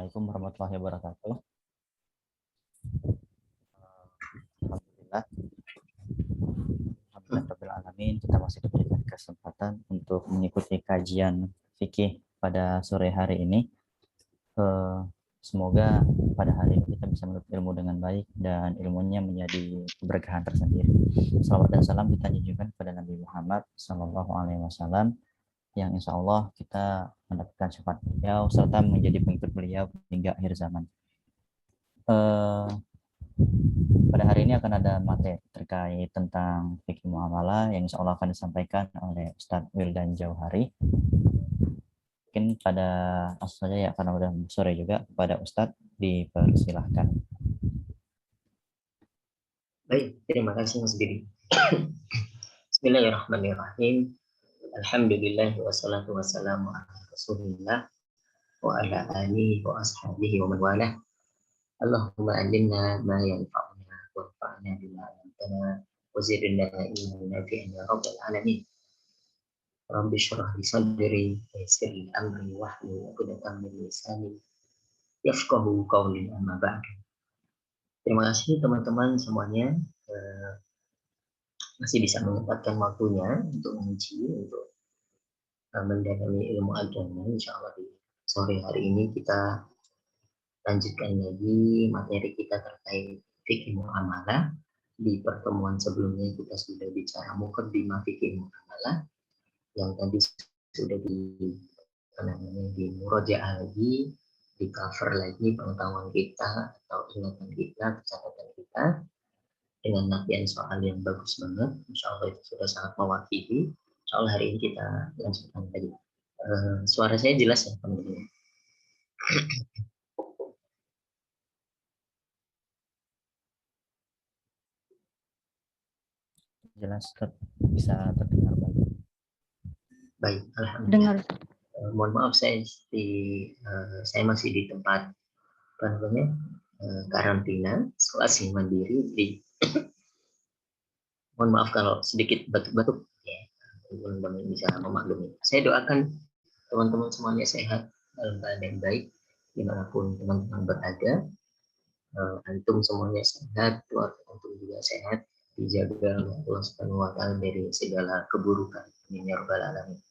Assalamualaikum warahmatullahi wabarakatuh. Alhamdulillah, Alhamdulillahirrahmanirrahim. Kita masih diberikan kesempatan untuk mengikuti kajian fikih pada sore hari ini. Semoga pada hari ini kita bisa menuntut ilmu dengan baik dan ilmunya menjadi keberkahan tersendiri. Salawat dan salam kita junjungkan kepada Nabi Muhammad SAW, yang insya Allah kita mendapatkan syafaat beliau serta menjadi pengikut beliau hingga akhir zaman. Pada hari ini akan ada materi terkait tentang fikih muamalah yang insya Allah akan disampaikan oleh Ustadz Wildan Jauhari. Mungkin pada langsung saja ya, karena udah sore juga, kepada Ustadz dipersilahkan. Baik, terima kasih Mas Didi. Bismillahirrahmanirrahim. Alhamdulillah wassalatu wassalamu ala Rasulillah wa ala alihi wa ashabihi wa man walah. Allahumma alimna ma yanfa'una warfa'na bima 'allamtana wa zidna ilman nafi'an ya rabbal alamin. Rabbi shrah li sadri wa yassir li amri wahlul 'uqdatam min lisani yafqahu qawli, amma ba'du. Terima kasih teman-teman semuanya masih bisa menyempatkan waktunya untuk menguji, untuk mendalami ilmu agama. Insya Allah di sore hari ini kita lanjutkan lagi materi kita terkait fikih muamalah. Di pertemuan sebelumnya kita sudah bicara muqaddimah fikih muamalah yang tadi sudah di murojaah lagi, di cover lagi pengetahuan kita atau ingatan kita, catatan kita dengan nafian soal yang bagus banget. Insya Allah itu sudah sangat mewakili. Insya Allah hari ini kita lanjutkan lagi. Suara saya jelas ya teman-teman? Jelas, bisa terdengar baik. Baik, alhamdulillah. Mohon maaf saya masih di tempat karantina, isolasi mandiri. Mohon maaf kalau sedikit batuk-batuk ya, teman-teman bisa memaklumi. Saya doakan teman-teman semuanya sehat dalam keadaan baik dimanapun teman-teman berada. Antum semuanya sehat, keluarga antum juga sehat, dijaga oleh Allah Subhanahu wa taala dari segala keburukan. Amin ya rabbal alamin.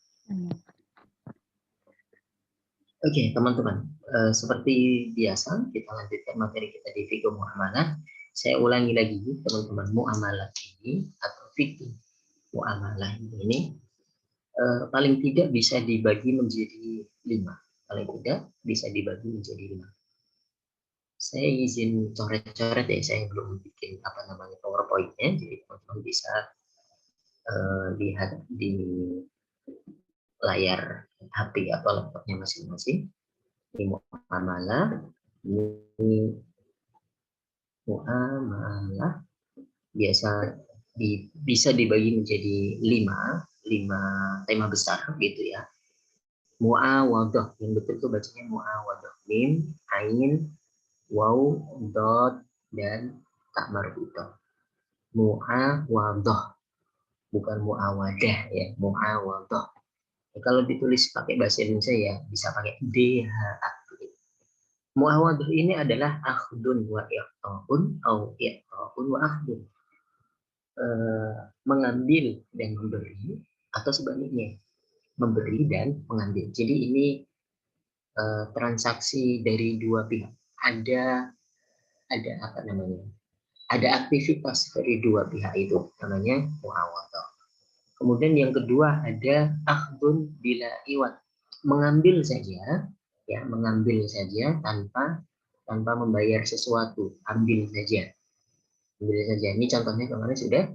Oke, teman-teman, seperti biasa kita lanjutkan materi kita di fikih muamalah. Saya ulangi lagi teman-teman, muamalah ini atau fikih muamalah ini paling tidak bisa dibagi menjadi 5. Paling tidak bisa dibagi menjadi 5. Saya izin coret-coret ya, saya belum bikin PowerPoint-nya, jadi teman-teman bisa lihat di layar HP atau laptopnya masing-masing. Ini muamalah, ini muamalah biasa bisa dibagi menjadi 5 tema besar gitu ya. Muawadah, yang betul itu bacanya muawadah, mim, ain, waw, dot, dan tak marbutoh. Muawadah, bukan muawadah ya, muawadah. Kalau ditulis pakai bahasa Indonesia ya bisa pakai DHA. Muawadah ini adalah akhdun wa iqta'un atau iqta'un wa akhdun. Mengambil dan memberi atau sebaliknya, memberi dan mengambil. Jadi ini transaksi dari dua pihak. Ada apa namanya? Ada aktivitas dari dua pihak itu, namanya muawadah. Kemudian yang kedua ada akhdun bila iwat, mengambil saja ya, mengambil saja tanpa membayar sesuatu, ambil saja. Ini contohnya kemarin sudah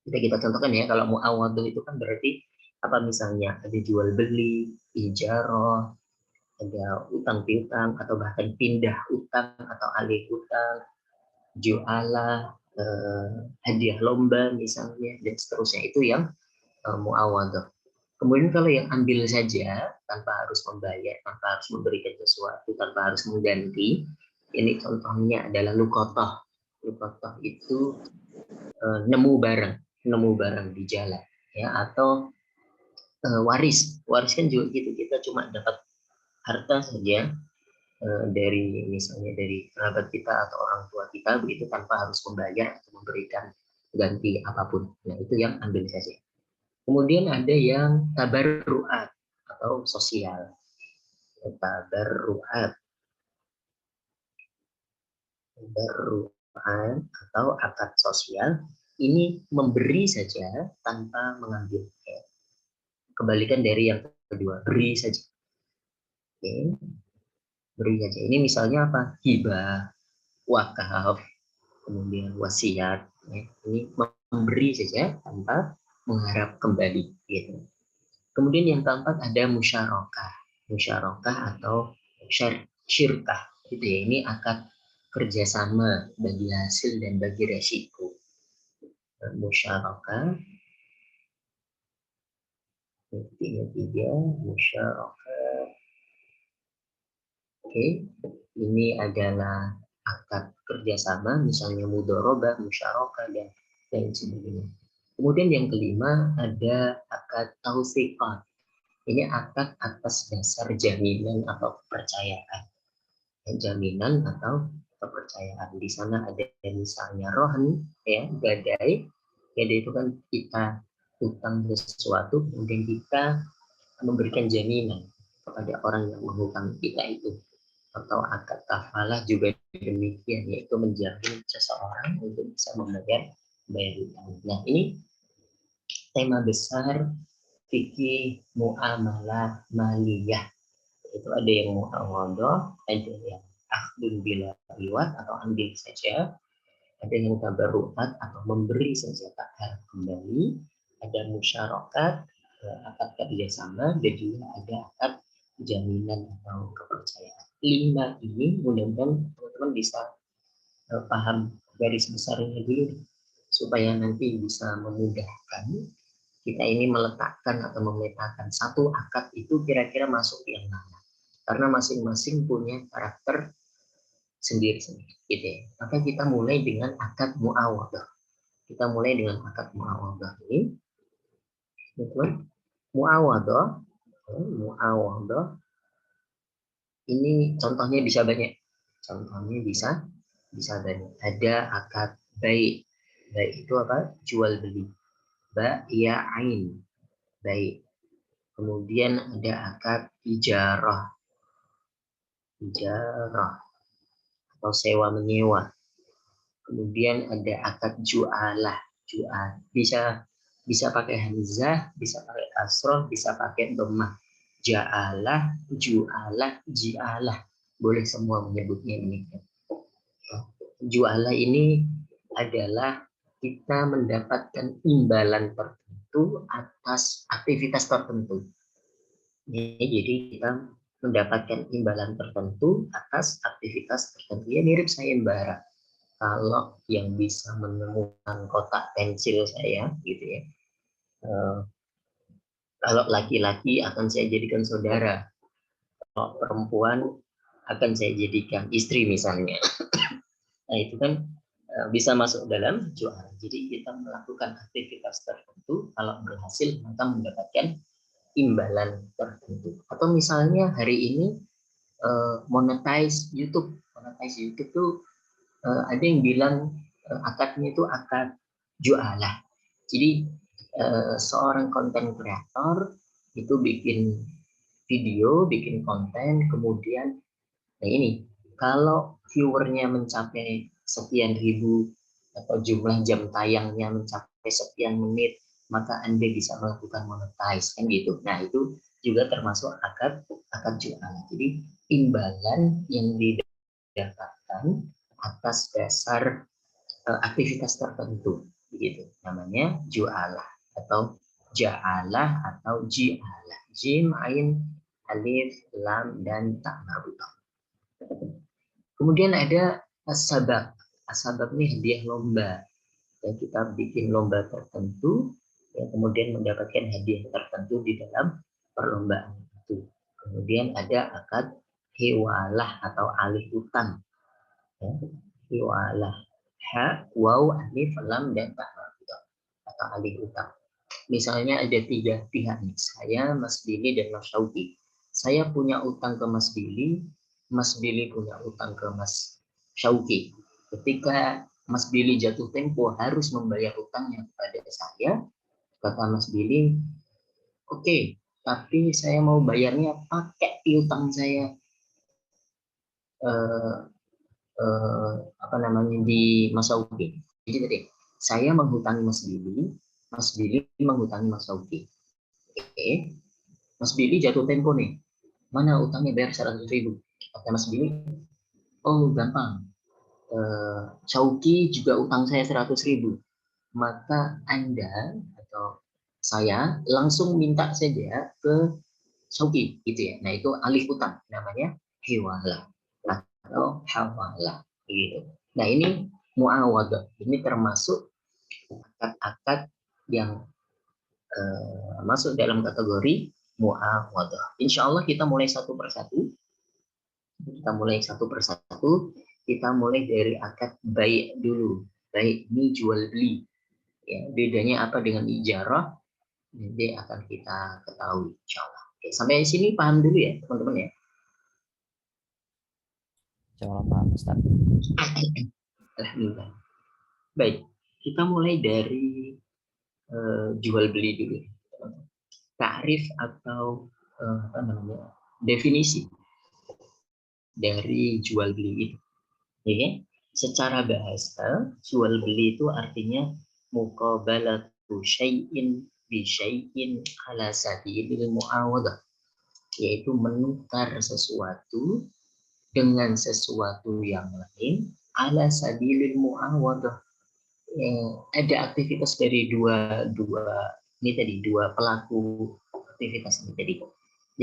kita contohkan ya. Kalau muawadah itu kan berarti apa, misalnya ada jual beli, ijarah, ada utang piutang atau bahkan pindah utang atau alih utang, jualah, hadiah lomba misalnya, dan seterusnya, itu yang muawadah. Kemudian kalau yang ambil saja tanpa harus membayar, tanpa harus memberikan sesuatu, tanpa harus mengganti, ini contohnya adalah luqatah. Luqatah itu nemu barang di jalan ya, atau waris kan juga gitu, kita cuma dapat harta saja, dari misalnya dari kerabat kita atau orang tua kita begitu tanpa harus membayar atau memberikan ganti apapun. Nah itu yang ambil saja. Kemudian ada yang tabarruat atau sosial. Tabarruat, tabarruat atau akad sosial ini memberi saja tanpa mengambil. Kebalikan dari yang kedua, beri saja. Oke, beri saja. Ini misalnya apa? Hibah, wakaf, kemudian wasiat. Ini memberi saja tanpa mengharap kembali. Gitu. Kemudian yang keempat ada musyarakah. Musyarakah atau syirkah. Gitu ya. Ini akad kerjasama bagi hasil dan bagi resiko. Musyarakah. Tiga, musyarakah. Oke, ini adalah akad kerjasama, misalnya mudharabah, musyarakah, dan lain sebagainya. Kemudian yang kelima ada akad tausiqah. Ini akad atas dasar jaminan atau kepercayaan. Jaminan atau kepercayaan. Di sana ada misalnya rohan, ya, gadai. Gadai itu kan kita utang sesuatu, kemudian kita memberikan jaminan kepada orang yang menghutang kita itu. Atau akad kafalah juga demikian, yaitu menjamin seseorang untuk bisa bayar utang. Nah ini tema besar fikih muamalah maliyah. Itu ada yang muawadah, ada yang akhdun bila riwat atau ambil saja, ada yang tabarruat atau memberi saja tak harap kembali, ada musyarakat akad kerjasama, dan juga ada akad jaminan atau kepercayaan. 5 ini mudah-mudahan teman-teman bisa paham garis besarnya dulu supaya nanti bisa memudahkan kita ini meletakkan atau memetakan satu akad itu kira-kira masuk yang mana, karena masing-masing punya karakter sendiri-sendiri gitu ya. Maka kita mulai dengan akad muawadah. Kita mulai dengan akad muawadah ini. Teman-teman, muawadah, muawadah ini contohnya bisa banyak. Contohnya bisa banyak. Ada akad baik. Baik itu apa? Jual beli. Bai'ain. Baik. Kemudian ada akad ijarah. Ijarah atau sewa menyewa. Kemudian ada akad jualah. Jual. Bisa pakai hamzah, bisa pakai kasroh, bisa pakai dhammah. Ja'alah, ju'alah, ji'alah. Boleh semua menyebutnya demikian. Ju'alah ini adalah kita mendapatkan imbalan tertentu atas aktivitas tertentu. Jadi kita mendapatkan imbalan tertentu atas aktivitas tertentu. Ya mirip sayembara. Kalau yang bisa menemukan kotak pensil saya, gitu ya. Kalau laki-laki akan saya jadikan saudara. Kalau perempuan akan saya jadikan istri misalnya. Nah itu kan bisa masuk dalam jual. Jadi kita melakukan aktivitas tertentu, kalau berhasil maka mendapatkan imbalan tertentu. Atau misalnya hari ini monetize YouTube. Monetize YouTube tuh ada yang bilang akadnya itu akad jualah. Jadi seorang konten kreator itu bikin video, bikin konten, kemudian nah ini kalau viewernya mencapai sekian ribu atau jumlah jam tayangnya mencapai sekian menit, maka Anda bisa melakukan monetize kan gitu. Nah itu juga termasuk akad jualan. Jadi imbalan yang didapatkan atas dasar aktivitas tertentu, begitu. Namanya jualah atau ja'alah atau ji'alah. Jim, ain, alif, lam, dan ta marbutah. Kemudian ada as-sabab. As-sabab ini hadiah lomba. Ya, kita bikin lomba tertentu, ya, kemudian mendapatkan hadiah tertentu di dalam perlombaan itu. Kemudian ada akad hiwalah atau alih utang. Ya, hiwalah. Ha, waw, alif, lam, dan ta atau alih utang. Misalnya ada 3 pihak nih, saya, Mas Billy, dan Mas Syauqi. Saya punya utang ke Mas Billy Mas Billy punya utang ke Mas Syauki. Ketika Mas Billy jatuh tempo harus membayar utangnya kepada saya, kata Mas Billy, oke, tapi saya mau bayarnya pakai piutang saya eh, apa namanya di Mas Syauki. Jadi tadi saya menghutangi Mas Billy menghutangi Mas Syauki. Oke, Mas Billy jatuh tempo nih. Mana utangnya bayar 100.000? Kata Mas Billy, oh gampang. Syauki juga utang saya 100.000. Maka Anda atau saya langsung minta saja ke Syauki, gitu ya. Nah itu alih utang, namanya hiwala atau hawala, gitu. Nah ini muawadah, ini termasuk akad-akad yang masuk dalam kategori muawadah. Insya Allah kita mulai satu persatu. Kita mulai dari akad baik dulu. Baik ini jual beli. Ya, bedanya apa dengan ijarah? Nanti akan kita ketahui, insya Allah. Oke, sampai sini paham dulu ya, teman-teman ya. Insya Allah paham, Ustaz. Alhamdulillah. Baik, kita mulai dari jual beli dulu. Takrif atau apa namanya, definisi dari jual beli itu. Ya, secara bahasa jual beli itu artinya muqabalatu syai'in bi syai'in ala sabilil muawadah, yaitu menukar sesuatu dengan sesuatu yang lain ala sabilil muawadah. Ada aktivitas dari dua pelaku aktivitas ini tadi.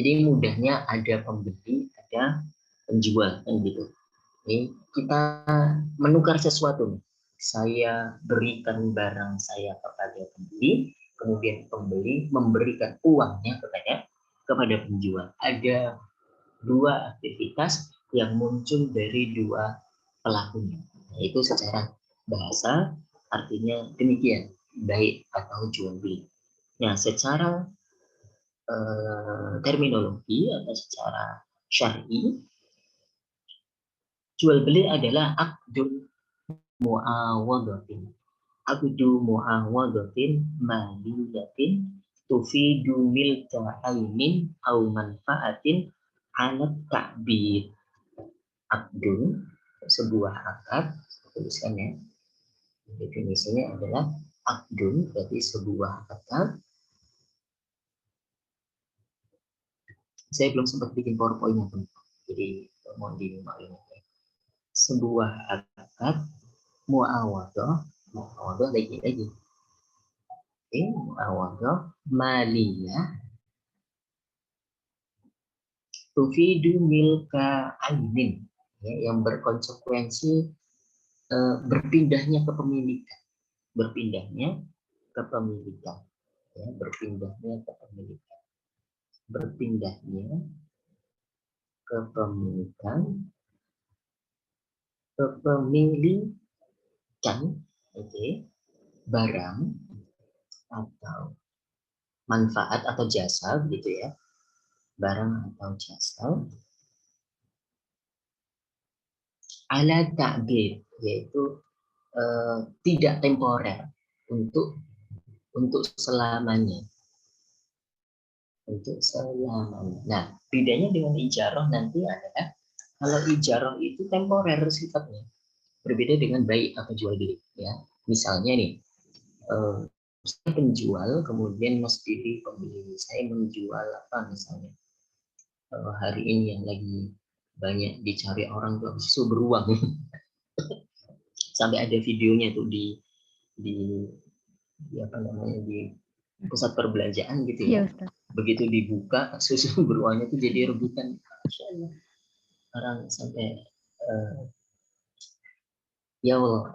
Jadi mudahnya ada pembeli, ada penjual, kan gitu. Ini kita menukar sesuatu. Saya berikan barang saya kepada pembeli, kemudian pembeli memberikan uangnya kepada penjual. Ada dua aktivitas yang muncul dari dua pelakunya. Itu secara bahasa artinya demikian, baik atau jual beli. Nah, secara terminologi atau secara syar'i, jual beli adalah akdun muawadatin. Akdu muawadatin maliyatin tufidu milka ainin au manfaatin ala ta'bid. Akdun, sebuah akad, tuliskan ya. Definisinya adalah akdun, berarti sebuah akad. Saya belum sempat bikin PowerPoint-nya, jadi mohon dimaklumi. Sebuah akad muawadah lagi. Muawadah maliyah tufidu milka ainin, ya, yang berkonsekuensi berpindahnya kepemilikan, ya, berpindahnya kepemilikan, oke, barang atau manfaat atau jasa, begitu ya, barang atau jasa ala ta'bid, yaitu tidak temporer, untuk selamanya. Nah, bedanya dengan ijarah nanti adalah kalau ijarah itu temporer sifatnya, berbeda dengan baik atau jual beli. Ya, misalnya nih, saya penjual, kemudian Mas Didi pembeli, saya menjual apa misalnya hari ini yang lagi banyak dicari orang tuh susu beruang. Sampai ada videonya tuh di apa namanya, di pusat perbelanjaan gitu ya. Begitu dibuka susu beruangnya itu jadi rebutan. Orang sampai ya Allah,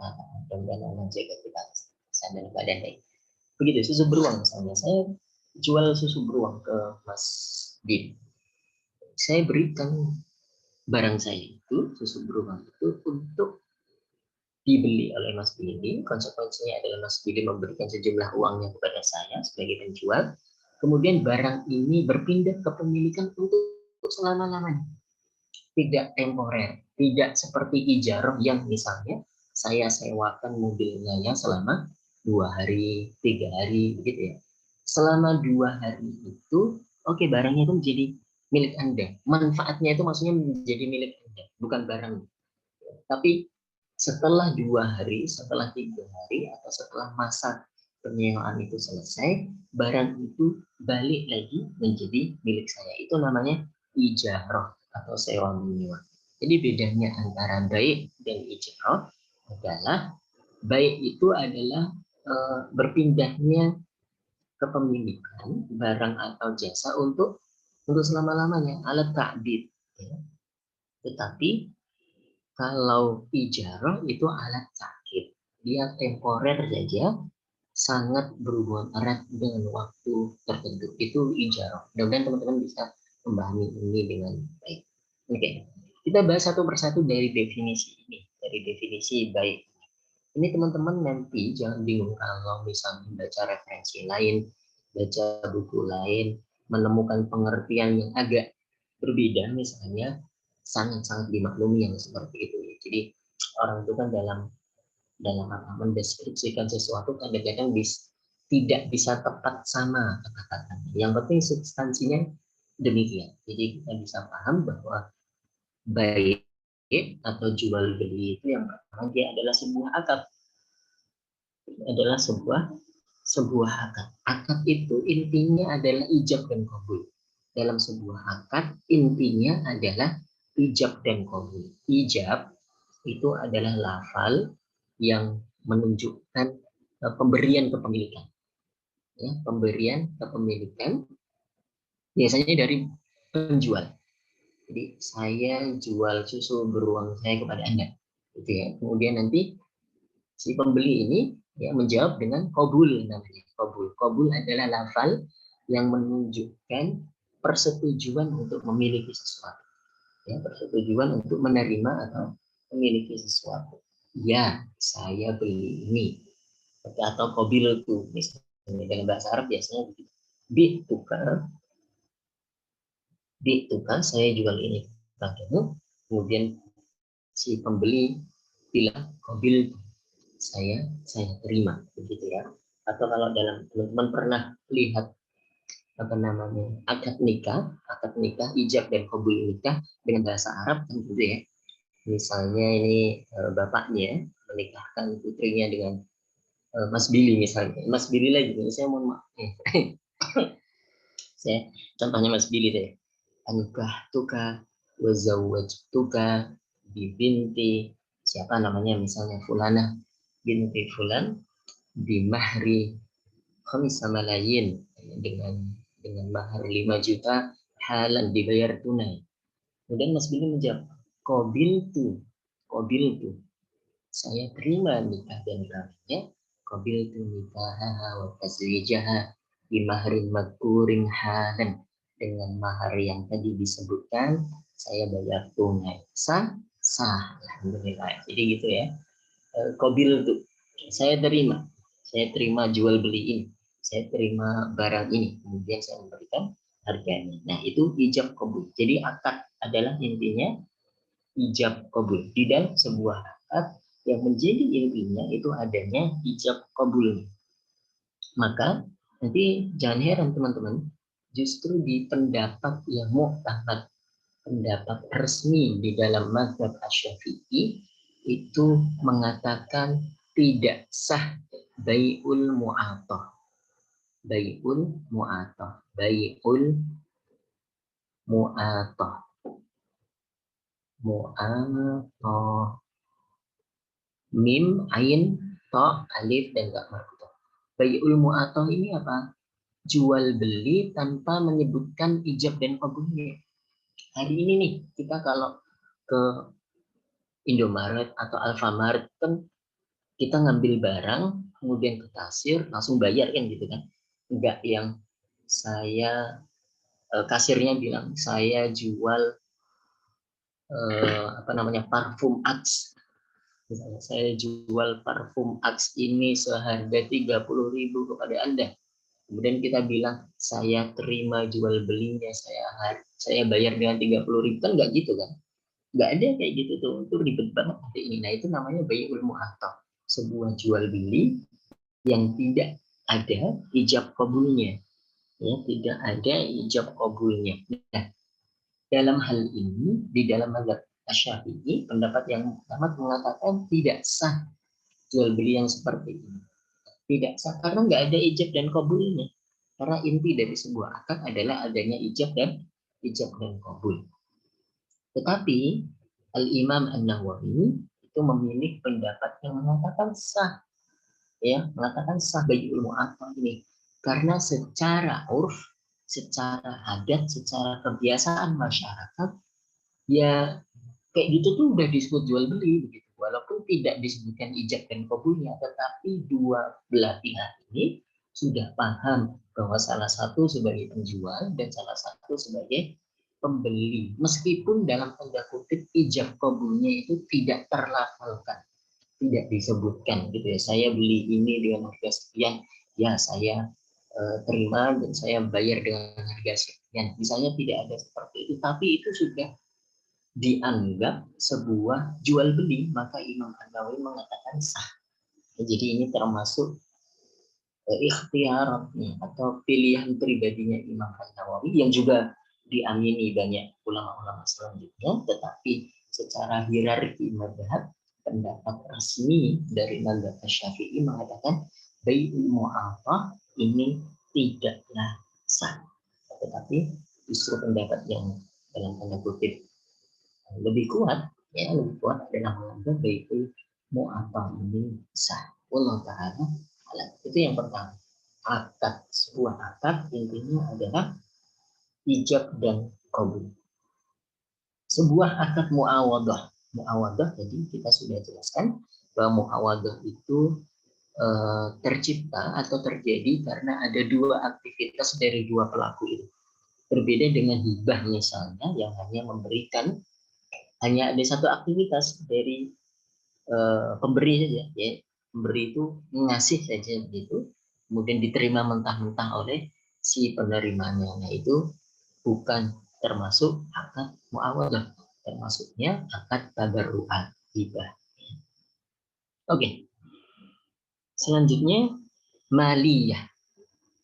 mudah-mudahan jaga kita sadar badan baik. Begitu susu beruang misalnya, saya jual susu beruang ke Mas Din. Saya berikan barang saya itu, susu beruang itu, untuk dibeli oleh Mas Billy. Konsekuensinya adalah Mas Billy memberikan sejumlah uangnya kepada saya sebagai penjual. Kemudian barang ini berpindah kepemilikan untuk selama-lamanya. tidak temporer, tidak seperti ijarah yang misalnya saya sewakan mobil saya selama 2 hari, 3 hari, gitu ya. Selama 2 hari itu, oke, barangnya itu menjadi milik Anda. Manfaatnya itu maksudnya menjadi milik Anda, bukan barang. Tapi setelah 2 hari, setelah 3 hari, atau setelah masa penyewaan itu selesai, barang itu balik lagi menjadi milik saya. Itu namanya ijarah atau sewa menyewa. Jadi bedanya antara baik dan ijarah adalah baik itu adalah berpindahnya kepemilikan barang atau jasa untuk selama-lamanya, alat ta'bid. Ya. Tetapi kalau ijarah itu alat sakit, dia temporer saja, sangat berhubungan erat dengan waktu tertentu. Itu ijarah. Mudah-mudahan teman-teman bisa memahami ini dengan baik. Oke, kita bahas satu persatu dari definisi ini, dari definisi baik. Ini teman-teman nanti jangan bingung kalau misalnya baca referensi lain, baca buku lain, menemukan pengertian yang agak berbeda, misalnya sangat-sangat dimaklumi yang seperti itu. Jadi orang itu kan dalam mendeskripsikan sesuatu kadang-kadang tidak bisa tepat sama kata-katanya. Yang penting substansinya demikian. Jadi kita bisa paham bahwa baik atau jual beli itu yang pertama dia adalah sebuah akad. Adalah sebuah akad. Akad itu intinya adalah ijab dan qabul. Dalam sebuah akad intinya adalah ijab dan qabul. Ijab itu adalah lafal yang menunjukkan pemberian kepemilikan. Ya, pemberian kepemilikan biasanya dari penjual. Jadi saya jual susu beruang saya kepada Anda. Gitu ya. Kemudian nanti si pembeli ini ya menjawab dengan qabul namanya. Qabul. Qabul adalah lafal yang menunjukkan persetujuan untuk memiliki sesuatu. Ya, persetujuan untuk menerima atau memiliki sesuatu. Ya, saya beli ini. Atau qabil itu misalnya dengan bahasa Arab biasanya begitu. Tukar saya jual ini padamu, kemudian si pembeli bilang qabil saya terima, begitu ya. Atau kalau dalam teman-teman pernah lihat akad nikah ijab dan qabul nikah dengan bahasa Arab kan gitu ya. Misalnya ini bapaknya menikahkan putrinya dengan Mas Billy misalnya. Mas Billy lagi, saya mohon maaf. Saya contohnya Mas Billy deh. Anikah tuka wazawaj tuka bibinti siapa namanya misalnya Fulana binti Fulan bimahri khamsa malayin dengan mahar 5 juta halan dibayar tunai. Kemudian Mas Billy menjawab qabil tu saya terima nikah dan kawinnya qabil tu nikahaha wa tazwijaha bimahrin madkurin halan dengan mahar yang tadi disebutkan saya bayar tunai sah alhamdulillah. Jadi gitu ya. Qabil tu saya terima jual beli ini, saya terima barang ini, kemudian saya memberikan harganya. Nah itu ijab qabul. Jadi akad adalah intinya ijab qabul. Di dalam sebuah akad yang menjadi intinya itu adanya ijab qabul. Maka nanti jangan heran teman-teman, justru di pendapat yang mu'tamad, pendapat resmi di dalam mazhab Asy-Syafi'i itu mengatakan tidak sah bai'ul mu'athah. Bai'ul mu'athah. Bai'ul mu'athah. Mu'athah. Mim, ain, ta, alif, dan gak marbutoh. Bai'ul mu'athah ini apa? Jual beli tanpa menyebutkan ijab dan qabulnya. Hari ini nih, kita kalau ke Indomaret atau Alfamart kan kita ngambil barang, kemudian ke kasir, langsung bayar kan gitu kan. Enggak yang saya kasirnya bilang saya jual parfum Axe. Misalnya saya jual parfum Axe ini seharga 30.000 kepada Anda. Kemudian kita bilang saya terima jual belinya, saya bayar dengan 30.000 kan enggak gitu kan. Nggak ada kayak gitu tuh, itu ribet banget nanti ini. Nah itu namanya bai'ul mu'attah, sebuah jual beli yang tidak ada ijab kabulnya, ya tidak ada ijab kabulnya. Nah, dalam hal ini di dalam mazhab Asy-Syafi'i pendapat yang pertama mengatakan tidak sah jual beli yang seperti ini, tidak sah karena nggak ada ijab dan kabulnya. Karena inti dari sebuah akad adalah adanya ijab dan kabul. Tetapi Al-Imam An-Nawawi itu memilih pendapat yang mengatakan sah, ya, mengatakan sah bai'ul mu'attah ini karena secara urf, secara adat, secara kebiasaan masyarakat, ya kayak gitu tuh udah disebut jual beli begitu. Walaupun tidak disebutkan ijab dan kabulnya, tetapi dua belah pihak ini sudah paham bahwa salah satu sebagai penjual dan salah satu sebagai pembeli. Meskipun dalam tanda kutip ijab kabulnya itu tidak terlafalkan, tidak disebutkan gitu ya. Saya beli ini dengan harga sekian, ya saya terima dan saya bayar dengan harga sekian. Misalnya tidak ada seperti itu, tapi itu sudah dianggap sebuah jual beli, maka Imam An-Nawawi mengatakan sah. Jadi ini termasuk ikhtiaratnya atau pilihan pribadinya Imam An-Nawawi yang juga diamini banyak ulama-ulama selanjutnya, tetapi secara hierarki mazhab pendapat resmi dari mazhab Syafi'i mengatakan bai'ul mu'attah ini tidaklah sah. Tetapi justru pendapat yang dalam tanda kutip lebih kuat, ya lebih kuat adalah menganggap bai'ul mu'attah ini sah. Wallahu ta'ala alam. Itu yang pertama. Akad, sebuah akad intinya adalah ijab dan qabul. Sebuah akad muawadah. Muawadah jadi kita sudah jelaskan bahwa muawadah itu tercipta atau terjadi karena ada dua aktivitas dari dua pelaku itu. Berbeda dengan hibah misalnya yang hanya memberikan, hanya ada satu aktivitas dari pemberi saja, ya. Pemberi itu ngasih saja begitu, kemudian diterima mentah-mentah oleh si penerimanya. Nah itu bukan termasuk akad muawadah, termasuknya akad tabarru'at hibah. Oke, selanjutnya maliyah.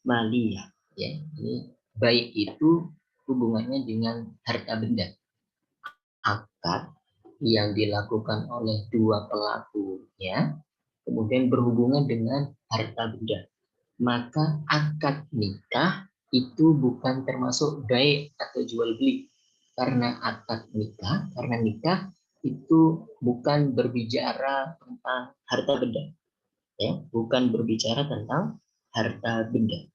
Maliyah, ya ini baik itu hubungannya dengan harta benda. Akad yang dilakukan oleh dua pelakunya kemudian berhubungan dengan harta benda, maka akad nikah itu bukan termasuk baik atau jual beli. Karena nikah itu bukan berbicara tentang harta benda, ya, bukan berbicara tentang harta benda.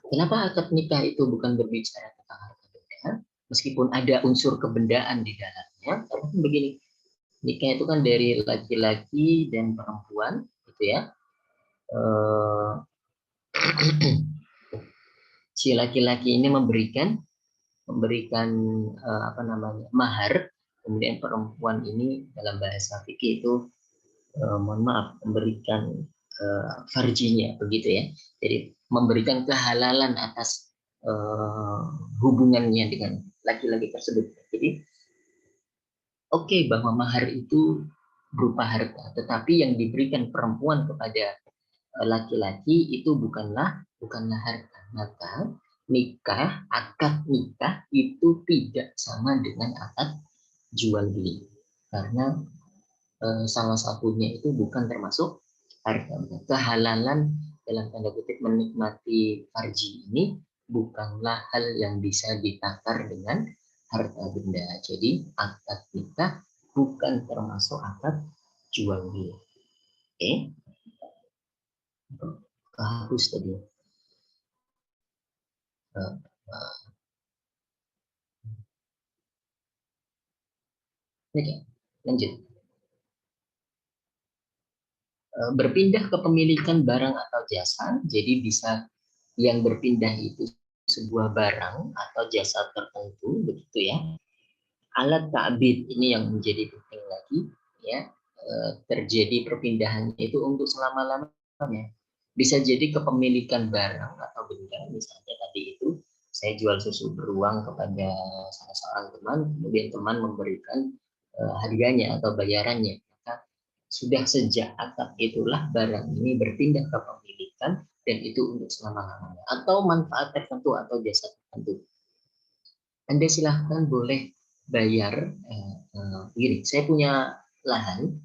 Kenapa akad nikah itu bukan berbicara tentang harta benda? Meskipun ada unsur kebendaan di dalamnya, karena begini, nikah itu kan dari laki-laki dan perempuan, gitu ya. Si laki-laki ini memberikan apa namanya mahar, kemudian perempuan ini dalam bahasa fikih itu mohon maaf memberikan farjinya begitu ya. Jadi memberikan kehalalan atas hubungannya dengan laki-laki tersebut. Jadi oke, bahwa mahar itu berupa harta, tetapi yang diberikan perempuan kepada laki-laki itu bukanlah harta. Maka akad nikah itu tidak sama dengan akad jual beli. Karena salah satunya itu bukan termasuk harta. Kehalalan dalam tanda kutip menikmati farji ini bukanlah hal yang bisa ditakar dengan harta benda. Jadi akad nikah bukan termasuk akad jual beli. Oke. Kehapus tadi. Oke, lanjut. Berpindah kepemilikan barang atau jasa, jadi bisa yang berpindah itu sebuah barang atau jasa tertentu, begitu ya. Alat ta'bid ini yang menjadi penting lagi, ya. Terjadi perpindahannya itu untuk selama-lamanya. Bisa jadi kepemilikan barang atau benda, misalnya tadi itu saya jual susu beruang kepada salah seorang teman, kemudian teman memberikan harganya atau bayarannya, maka sudah sejak akad itulah barang ini berpindah ke pemilikan dan itu untuk selama-lamanya atau manfaat tertentu atau jasa tertentu. Anda silahkan boleh bayar gini, saya punya lahan,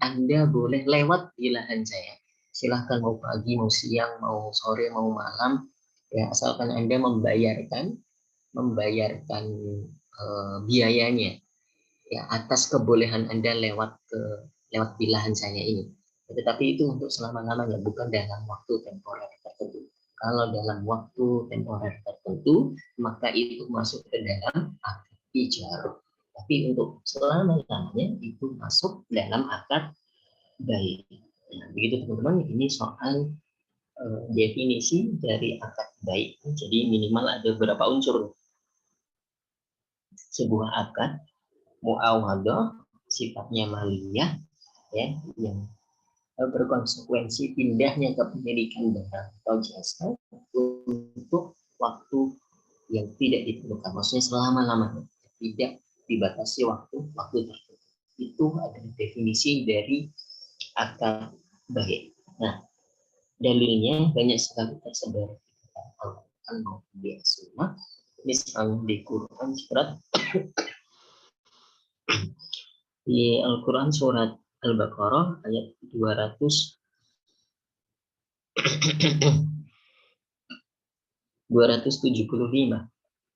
Anda boleh lewat di lahan saya. Silahkan mau pagi, mau siang, mau sore, mau malam, ya asalkan Anda membayarkan biayanya ya atas kebolehan Anda lewat di lahan saya ini. Tetapi itu untuk selama-lamanya, bukan dalam waktu temporer tertentu. Kalau dalam waktu temporer tertentu, maka itu masuk ke dalam akad ijarah. Tapi untuk selama-lamanya itu masuk dalam akad bai. Nah, begitu teman-teman, ini soal definisi dari akad bai. Jadi minimal ada beberapa unsur. Sebuah akad muawadah sifatnya maliyah ya yang berkonsekuensi pindahnya kepemilikan barang atau jasa untuk waktu yang tidak ditentukan, maksudnya selama-lamanya, tidak dibatasi waktu tertentu. Itu adalah definisi dari akad bai. Nah, dalilnya banyak sekali tersebar di Al-Quran maupun di As-Sunnah. Misalnya di Quran surat di Al-Quran surat Al-Baqarah ayat 275.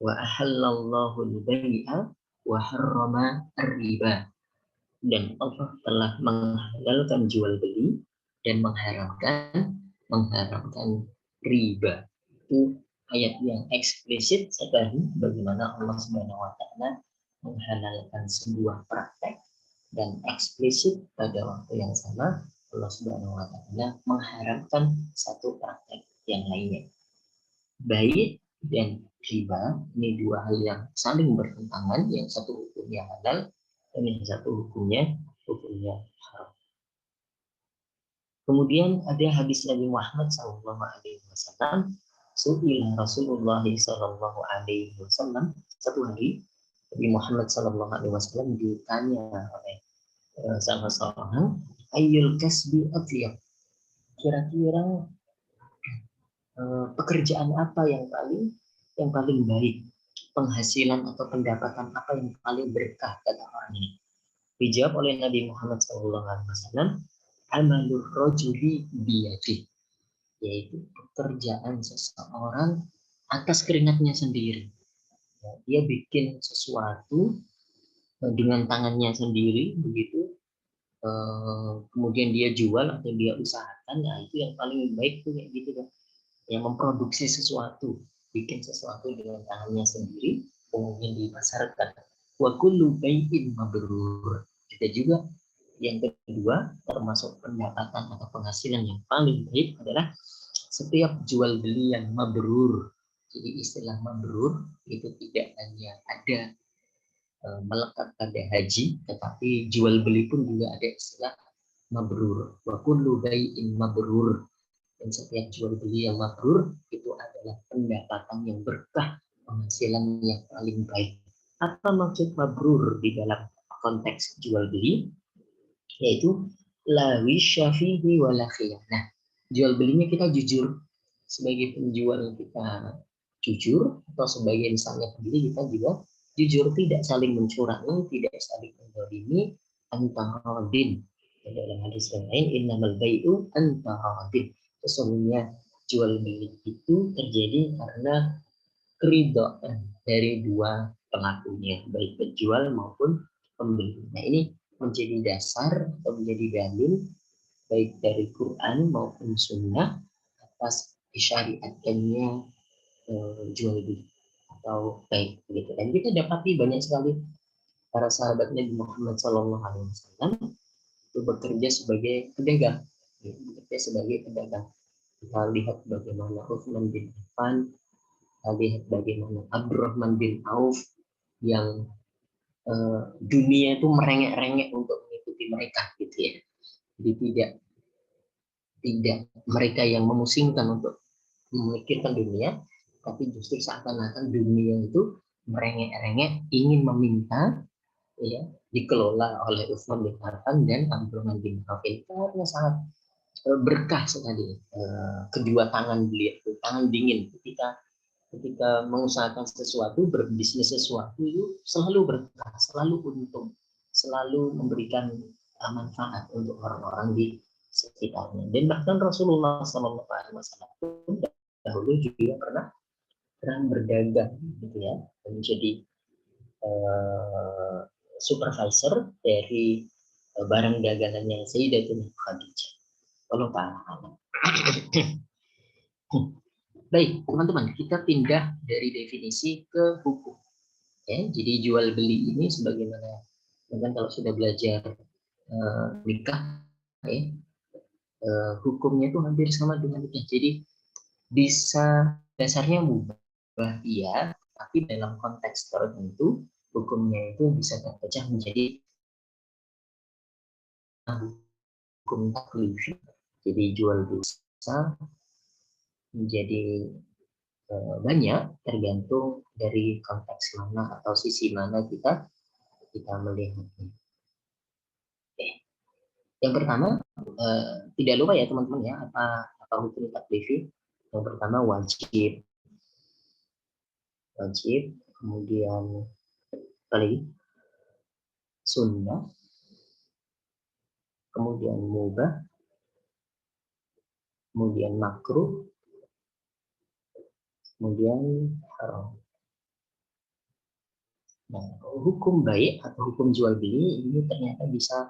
Wa ahallallahu al-bai'a wa harrama ar-riba. Dan Allah telah menghalalkan jual beli dan mengharamkan riba. Itu ayat yang eksplisit sekali bagaimana Allah Subhanahu wa taala menghalalkan sebuah praktek, dan eksplisit pada waktu yang sama Allah Subhanahu wa taala mengharamkan satu praktek yang lainnya. Baik dan riba ini dua hal yang saling bertentangan, yang satu hukumnya halal dan yang satu hukumnya haram. Kemudian ada hadis Nabi Muhammad SAW, Su'ila Rasulullah SAW, satu hari Nabi Muhammad SAW ditanya oleh salah seorang, ayyul kasbi atyab, kira-kira pekerjaan apa yang paling baik, penghasilan atau pendapatan apa yang paling berkah, kata orang ini. Dijawab oleh Nabi Muhammad SAW, amalur rajuli biyadih, yaitu pekerjaan seseorang atas keringatnya sendiri. Dia bikin sesuatu dengan tangannya sendiri, begitu. Kemudian dia jual atau dia usahakan, nah itu yang paling baik tuh kayak gitu kan. Yang memproduksi sesuatu, bikin sesuatu dengan tangannya sendiri, kemudian dipasarkan. Wa kullu bai'in mabrur. Kita juga yang kedua, termasuk pendapatan atau penghasilan yang paling baik adalah setiap jual beli yang mabrur. Jadi istilah mabrur itu tidak hanya ada melekat pada haji, tetapi jual beli pun juga ada istilah mabrur. Wa kullu bai'in mabrur. Dan setiap jual beli yang mabrur itu adalah pendapatan yang berkah, penghasilan yang paling baik. Apa maksud mabrur di dalam konteks jual beli? Yaitu la wisya fihi wala khiyanah. Jual belinya kita jujur, sebagai penjual kita jujur, atau sebagai misalnya pembeli kita juga jujur, tidak saling mencurangi, tidak saling mendolimi, antaradin. Dalam hadis yang lain, innamal bai'u antaradin. Sesungguhnya jual beli itu terjadi karena keridhaan dari dua pelakunya, baik penjual maupun pembeli. Nah, ini menjadi dasar atau menjadi dalil baik dari Quran maupun Sunnah atas disyariatkannya jual beli atau baik begitu. Dan kita dapati banyak sekali para sahabat Nabi Muhammad SAW itu bekerja sebagai pedagang, Kita lihat bagaimana Utsman bin Affan, kita lihat bagaimana Abdurrahman bin Auf yang dunia itu merengek-rengek untuk mengikuti mereka, gitu ya. Jadi tidak mereka yang memusingkan untuk memikirkan dunia, tapi justru seakan-akan dunia itu merengek-rengek ingin meminta ya dikelola oleh Utsman bin Affan dan Abdurrahman bin Auf. Karena sangat berkah sekali kedua tangan beliau, tangan dingin ketika ketika mengusahakan sesuatu, berbisnis sesuatu itu selalu berkah, selalu untung, selalu memberikan manfaat untuk orang-orang di sekitarnya. Dan bahkan Rasulullah SAW pun dahulu juga pernah berdagang, gitu ya, menjadi supervisor dari barang dagangannya Sayyidatuna Khadijah. Allah Ta'ala. Baik, teman-teman, kita pindah dari definisi ke hukum. Ya, jadi jual beli ini sebagaimana kan kalau sudah belajar nikah, ya, hukumnya itu hampir sama dengan nikah. Jadi bisa dasarnya mubah, iya, tapi dalam konteks tertentu hukumnya itu bisa terpecah menjadi hukum taklif. Jadi jual bisa menjadi banyak tergantung dari konteks mana atau sisi mana kita melihatnya. Oke. Yang pertama tidak lupa ya teman-teman ya apa hukum taklifi. Yang pertama wajib, kemudian kali sunnah, kemudian mubah, kemudian makruh, kemudian haram. Nah, hukum baik atau hukum jual beli ini ternyata bisa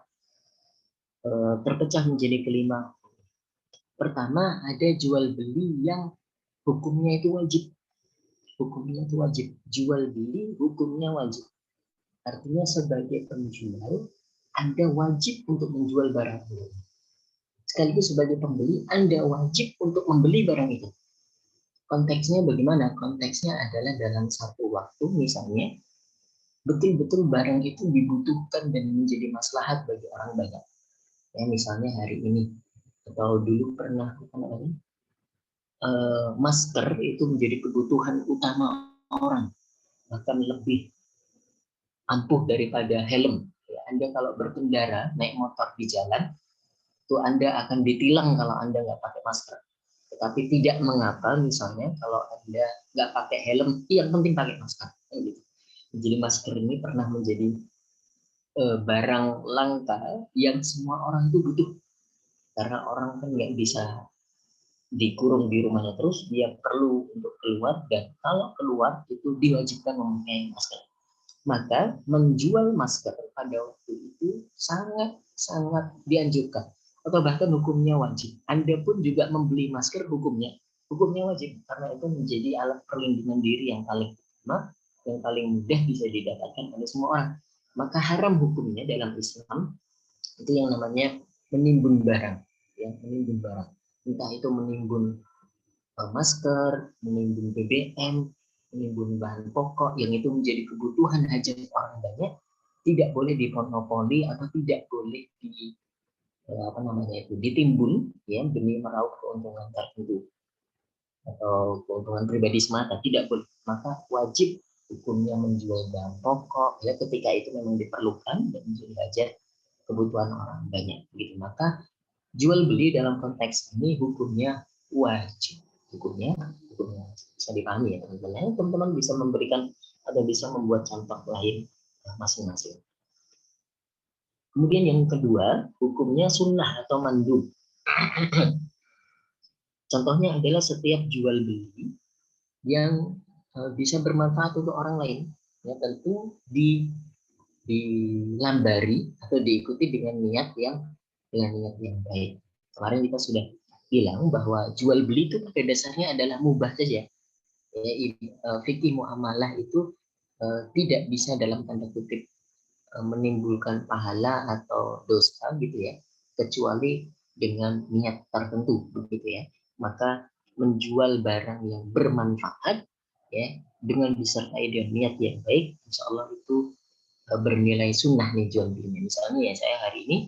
terpecah menjadi kelima. Pertama, ada jual beli yang hukumnya itu wajib. Hukumnya itu wajib. Jual beli hukumnya wajib. Artinya sebagai penjual, Anda wajib untuk menjual barang itu. Sekaligus sebagai pembeli, Anda wajib untuk membeli barang itu. Konteksnya bagaimana? Konteksnya adalah dalam satu waktu, misalnya, betul-betul barang itu dibutuhkan dan menjadi maslahat bagi orang banyak. Ya, misalnya hari ini, atau dulu pernah, masker itu menjadi kebutuhan utama orang, bahkan lebih ampuh daripada helm. Ya, Anda kalau berkendara, naik motor di jalan, itu Anda akan ditilang kalau Anda nggak pakai masker. Tetapi tidak mengapa misalnya kalau Anda nggak pakai helm, yang penting pakai masker. Gitu. Jadi masker ini pernah menjadi barang langka yang semua orang itu butuh. Karena orang kan nggak bisa dikurung di rumahnya terus, dia perlu untuk keluar, dan kalau keluar itu diwajibkan memakai masker. Maka menjual masker pada waktu itu sangat dianjurkan, atau bahkan hukumnya wajib. Anda pun juga membeli masker hukumnya wajib, karena itu menjadi alat perlindungan diri yang paling utama, yang paling mudah bisa didapatkan oleh semua orang. Maka haram hukumnya dalam Islam itu yang namanya menimbun barang, ya, menimbun barang. Entah itu menimbun masker, menimbun BBM, menimbun bahan pokok yang itu menjadi kebutuhan hajat orang banyak, tidak boleh dimonopoli atau tidak boleh ditimbun ya demi meraup keuntungan tertentu atau keuntungan pribadi semata, tidak boleh. Maka wajib hukumnya menjual bahan pokok ya ketika itu memang diperlukan dan menjadi hajat kebutuhan orang banyak gitu. Maka jual beli dalam konteks ini hukumnya wajib. Hukumnya bisa dipahami ya teman-teman. Teman-teman bisa memberikan atau bisa membuat contoh lain masing-masing. Kemudian yang kedua, hukumnya sunnah atau mandub. Contohnya adalah setiap jual beli yang bisa bermanfaat untuk orang lain, ya tentu dilambari atau diikuti dengan niat yang baik. Kemarin kita sudah bilang bahwa jual beli itu pada dasarnya adalah mubah saja. Ya, fikih muamalah itu tidak bisa dalam tanda kutip menimbulkan pahala atau dosa gitu ya, kecuali dengan niat tertentu begitu ya. Maka menjual barang yang bermanfaat ya dengan disertai dengan niat yang baik, insya Allah itu bernilai sunnah nih jual belinya. Misalnya ya saya hari ini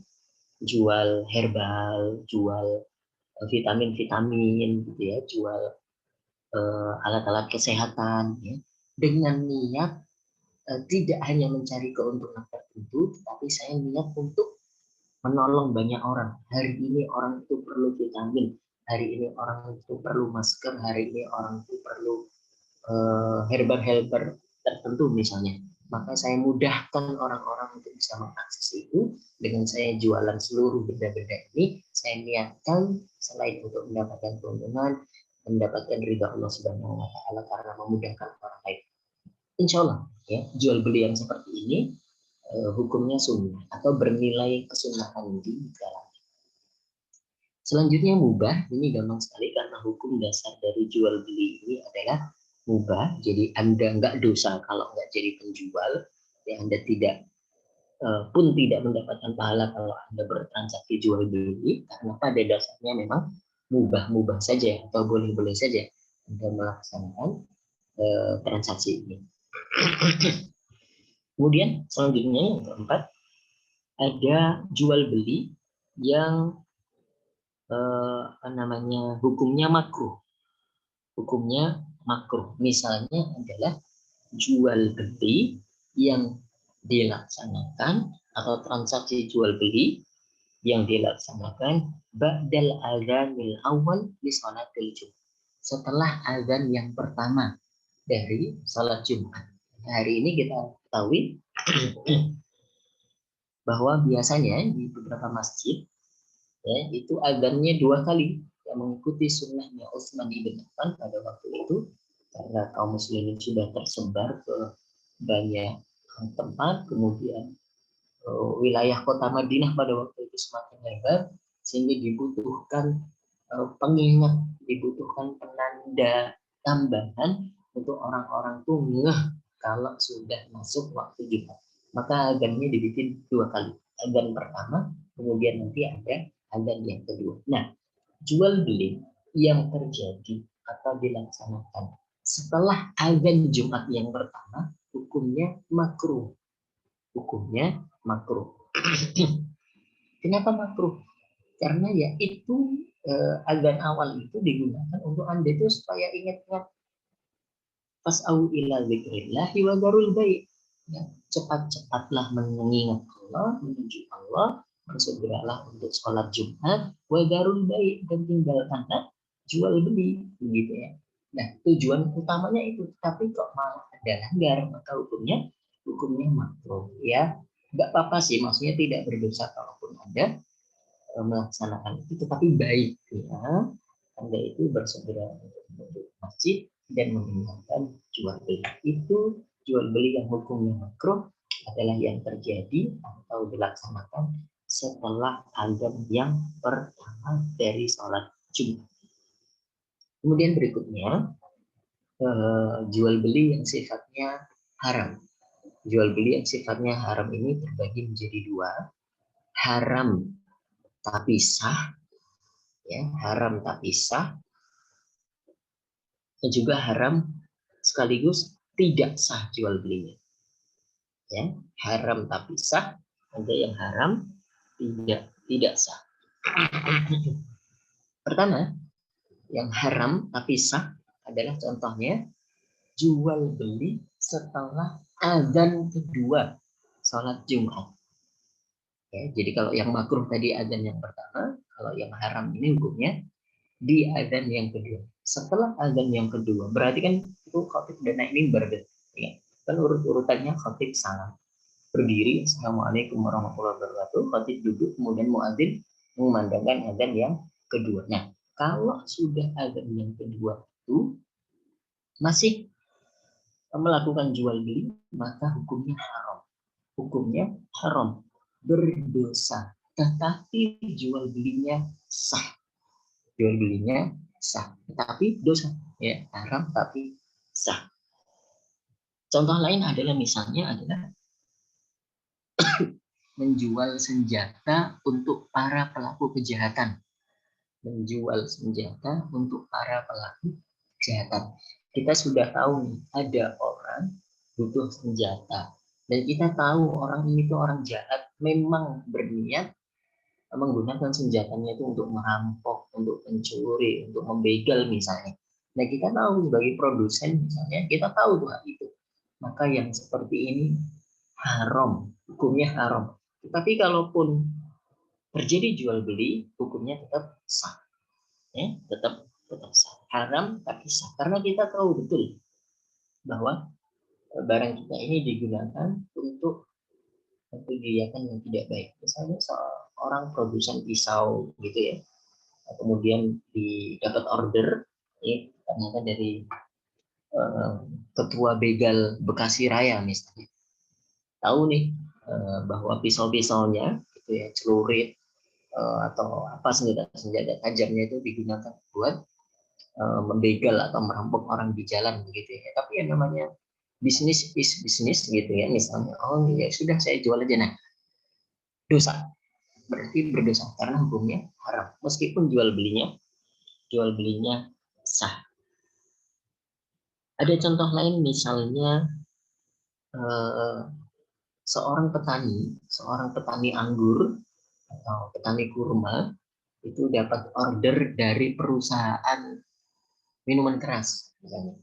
jual herbal, jual vitamin-vitamin gitu ya, jual alat-alat kesehatan, ya, dengan niat tidak hanya mencari keuntungan tertentu, tetapi saya niat untuk menolong banyak orang. Hari ini orang itu perlu vitamin, hari ini orang itu perlu masker, hari ini orang itu perlu helper-helper tertentu misalnya. Maka saya mudahkan orang-orang untuk bisa mengakses itu dengan saya jualan seluruh benda-benda ini. Saya niatkan selain untuk mendapatkan keuntungan, mendapatkan ridha Allah Subhanahu wa taala karena memudahkan orang lain. Insya Allah ya, jual beli yang seperti ini hukumnya sunnah atau bernilai kesunahan di dalam. Selanjutnya mubah, ini gampang sekali karena hukum dasar dari jual beli ini adalah mubah. Jadi Anda nggak dosa kalau nggak jadi penjual, ya Anda pun tidak mendapatkan pahala kalau Anda bertransaksi jual beli karena pada dasarnya memang mubah-mubah saja atau boleh-boleh saja Anda melaksanakan transaksi ini. Kemudian selanjutnya yang keempat ada jual beli yang hukumnya makruh. Hukumnya makruh. Misalnya adalah jual beli yang dilaksanakan atau transaksi jual beli yang dilaksanakan ba'dal adzanil awal li shalatil Jumat. Setelah azan yang pertama dari salat Jumat. Hari ini kita ketahui bahwa biasanya di beberapa masjid ya, itu azannya 2 kali yang mengikuti sunnahnya Utsman ibn Affan pada waktu itu karena kaum muslimin sudah tersebar ke banyak tempat, kemudian wilayah kota Madinah pada waktu itu semakin lebar sehingga dibutuhkan pengingat, dibutuhkan penanda tambahan untuk orang-orang tuh ngeh kalau sudah masuk waktu Jumat. Maka azannya dibikin 2 kali. Azan pertama, kemudian nanti ada azan yang kedua. Nah, jual beli yang terjadi atau dilaksanakan setelah azan Jumat yang pertama hukumnya makruh. Hukumnya makruh. Kenapa makruh? Karena ya itu azan awal itu digunakan untuk Anda itu supaya ingat-ingat fas'au ila dzikrillah wa dzarul bai'. Ya, cepat-cepatlah mengingat Allah, menuju Allah, bersegeralah untuk sholat Jumat, wa dzarul bai' dan tinggalkanlah jual beli, begitu ya. Nah, tujuan utamanya itu, tapi kok malah ada langgar, maka hukumnya makruh ya. Enggak apa-apa sih, maksudnya tidak berdosa kalaupun Anda melaksanakan itu, tetapi baik ya Anda itu bersegera untuk menuju masjid dan meninggalkan jual beli. Itu jual beli yang hukumnya makruh adalah yang terjadi atau dilaksanakan setelah azan yang pertama dari sholat Jumat. Kemudian berikutnya jual beli yang sifatnya haram. Jual beli yang sifatnya haram ini terbagi menjadi 2. Haram tapi sah, ya, haram tapi sah, dan juga haram sekaligus tidak sah jual belinya. Ya, haram tapi sah, ada yang haram tidak sah. Pertama, yang haram tapi sah adalah contohnya jual beli setelah azan kedua sholat Jumat. Ya, jadi kalau yang makruh tadi azan yang pertama, kalau yang haram ini hukumnya di azan yang kedua. Setelah azan yang kedua, berarti kan itu khatib udah naik mimbar deh. Ya. Kan urut-urutannya khatib salam. Berdiri, Assalamualaikum warahmatullahi wabarakatuh, khatib duduk, kemudian muadzin mengumandangkan azan yang kedua. Nah, kalau sudah azan yang kedua itu masih melakukan jual beli, maka hukumnya haram. Hukumnya haram, berdosa. Tetapi jual belinya sah. Jual belinya sah, tapi dosa, ya, haram tapi sah. Contoh lain adalah misalnya adalah menjual senjata untuk para pelaku kejahatan. Menjual senjata untuk para pelaku kejahatan. Kita sudah tahu nih, ada orang butuh senjata. Dan kita tahu orang ini tuh orang jahat, memang berniat menggunakan senjatanya itu untuk merampok, untuk mencuri, untuk membegal misalnya. Nah, kita tahu sebagai produsen misalnya, kita tahu tuh hal itu. Maka yang seperti ini haram, hukumnya haram. Tetapi kalaupun terjadi jual beli, hukumnya tetap sah. Ya, tetap sah. Haram tapi sah. Karena kita tahu betul bahwa barang kita ini digunakan untuk kegiatan yang tidak baik. Misalnya seorang produsen pisau gitu ya, kemudian dapat order, ya, ternyata dari ketua begal Bekasi Raya misalnya, tahu nih bahwa pisau-pisaunya gitu ya, celurit atau apa senjata tajamnya itu digunakan buat membegal atau merampok orang di jalan begitu ya. Tapi yang namanya bisnis is bisnis gitu ya, misalnya oh ya sudah saya jual aja, nah dosa, berarti berdosa karena hukumnya haram meskipun jual belinya sah. Ada contoh lain misalnya eh, seorang petani anggur atau petani kurma itu dapat order dari perusahaan minuman keras misalnya.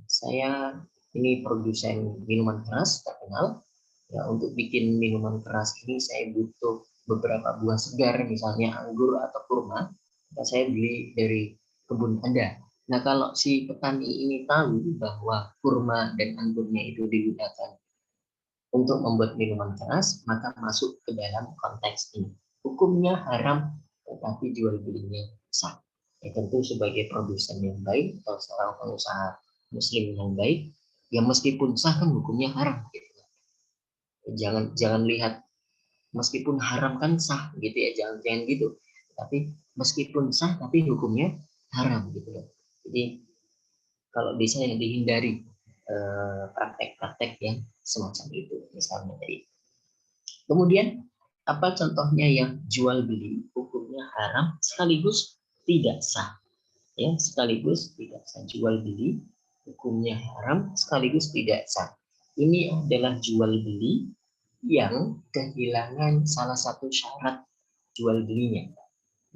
Saya ini produsen minuman keras terkenal, ya untuk bikin minuman keras ini saya butuh beberapa buah segar misalnya anggur atau kurma, maka saya beli dari kebun Anda. Nah, kalau si petani ini tahu bahwa kurma dan anggurnya itu digunakan untuk membuat minuman keras, maka masuk ke dalam konteks ini. Hukumnya haram, tetapi jual belinya sah. Ya, tentu sebagai produsen yang baik atau seorang pengusaha muslim yang baik, ya meskipun sah kan hukumnya haram. Gitu. Jangan lihat meskipun haram kan sah gitu ya, jangan gitu. Tapi meskipun sah tapi hukumnya haram gitu loh. Jadi kalau bisa yang dihindari praktek-praktek yang semacam itu misalnya tadi. Kemudian apa contohnya yang jual beli hukumnya haram sekaligus tidak sah, ya sekaligus tidak sah, jual beli hukumnya haram sekaligus tidak sah. Ini adalah jual beli yang kehilangan salah satu syarat jual belinya,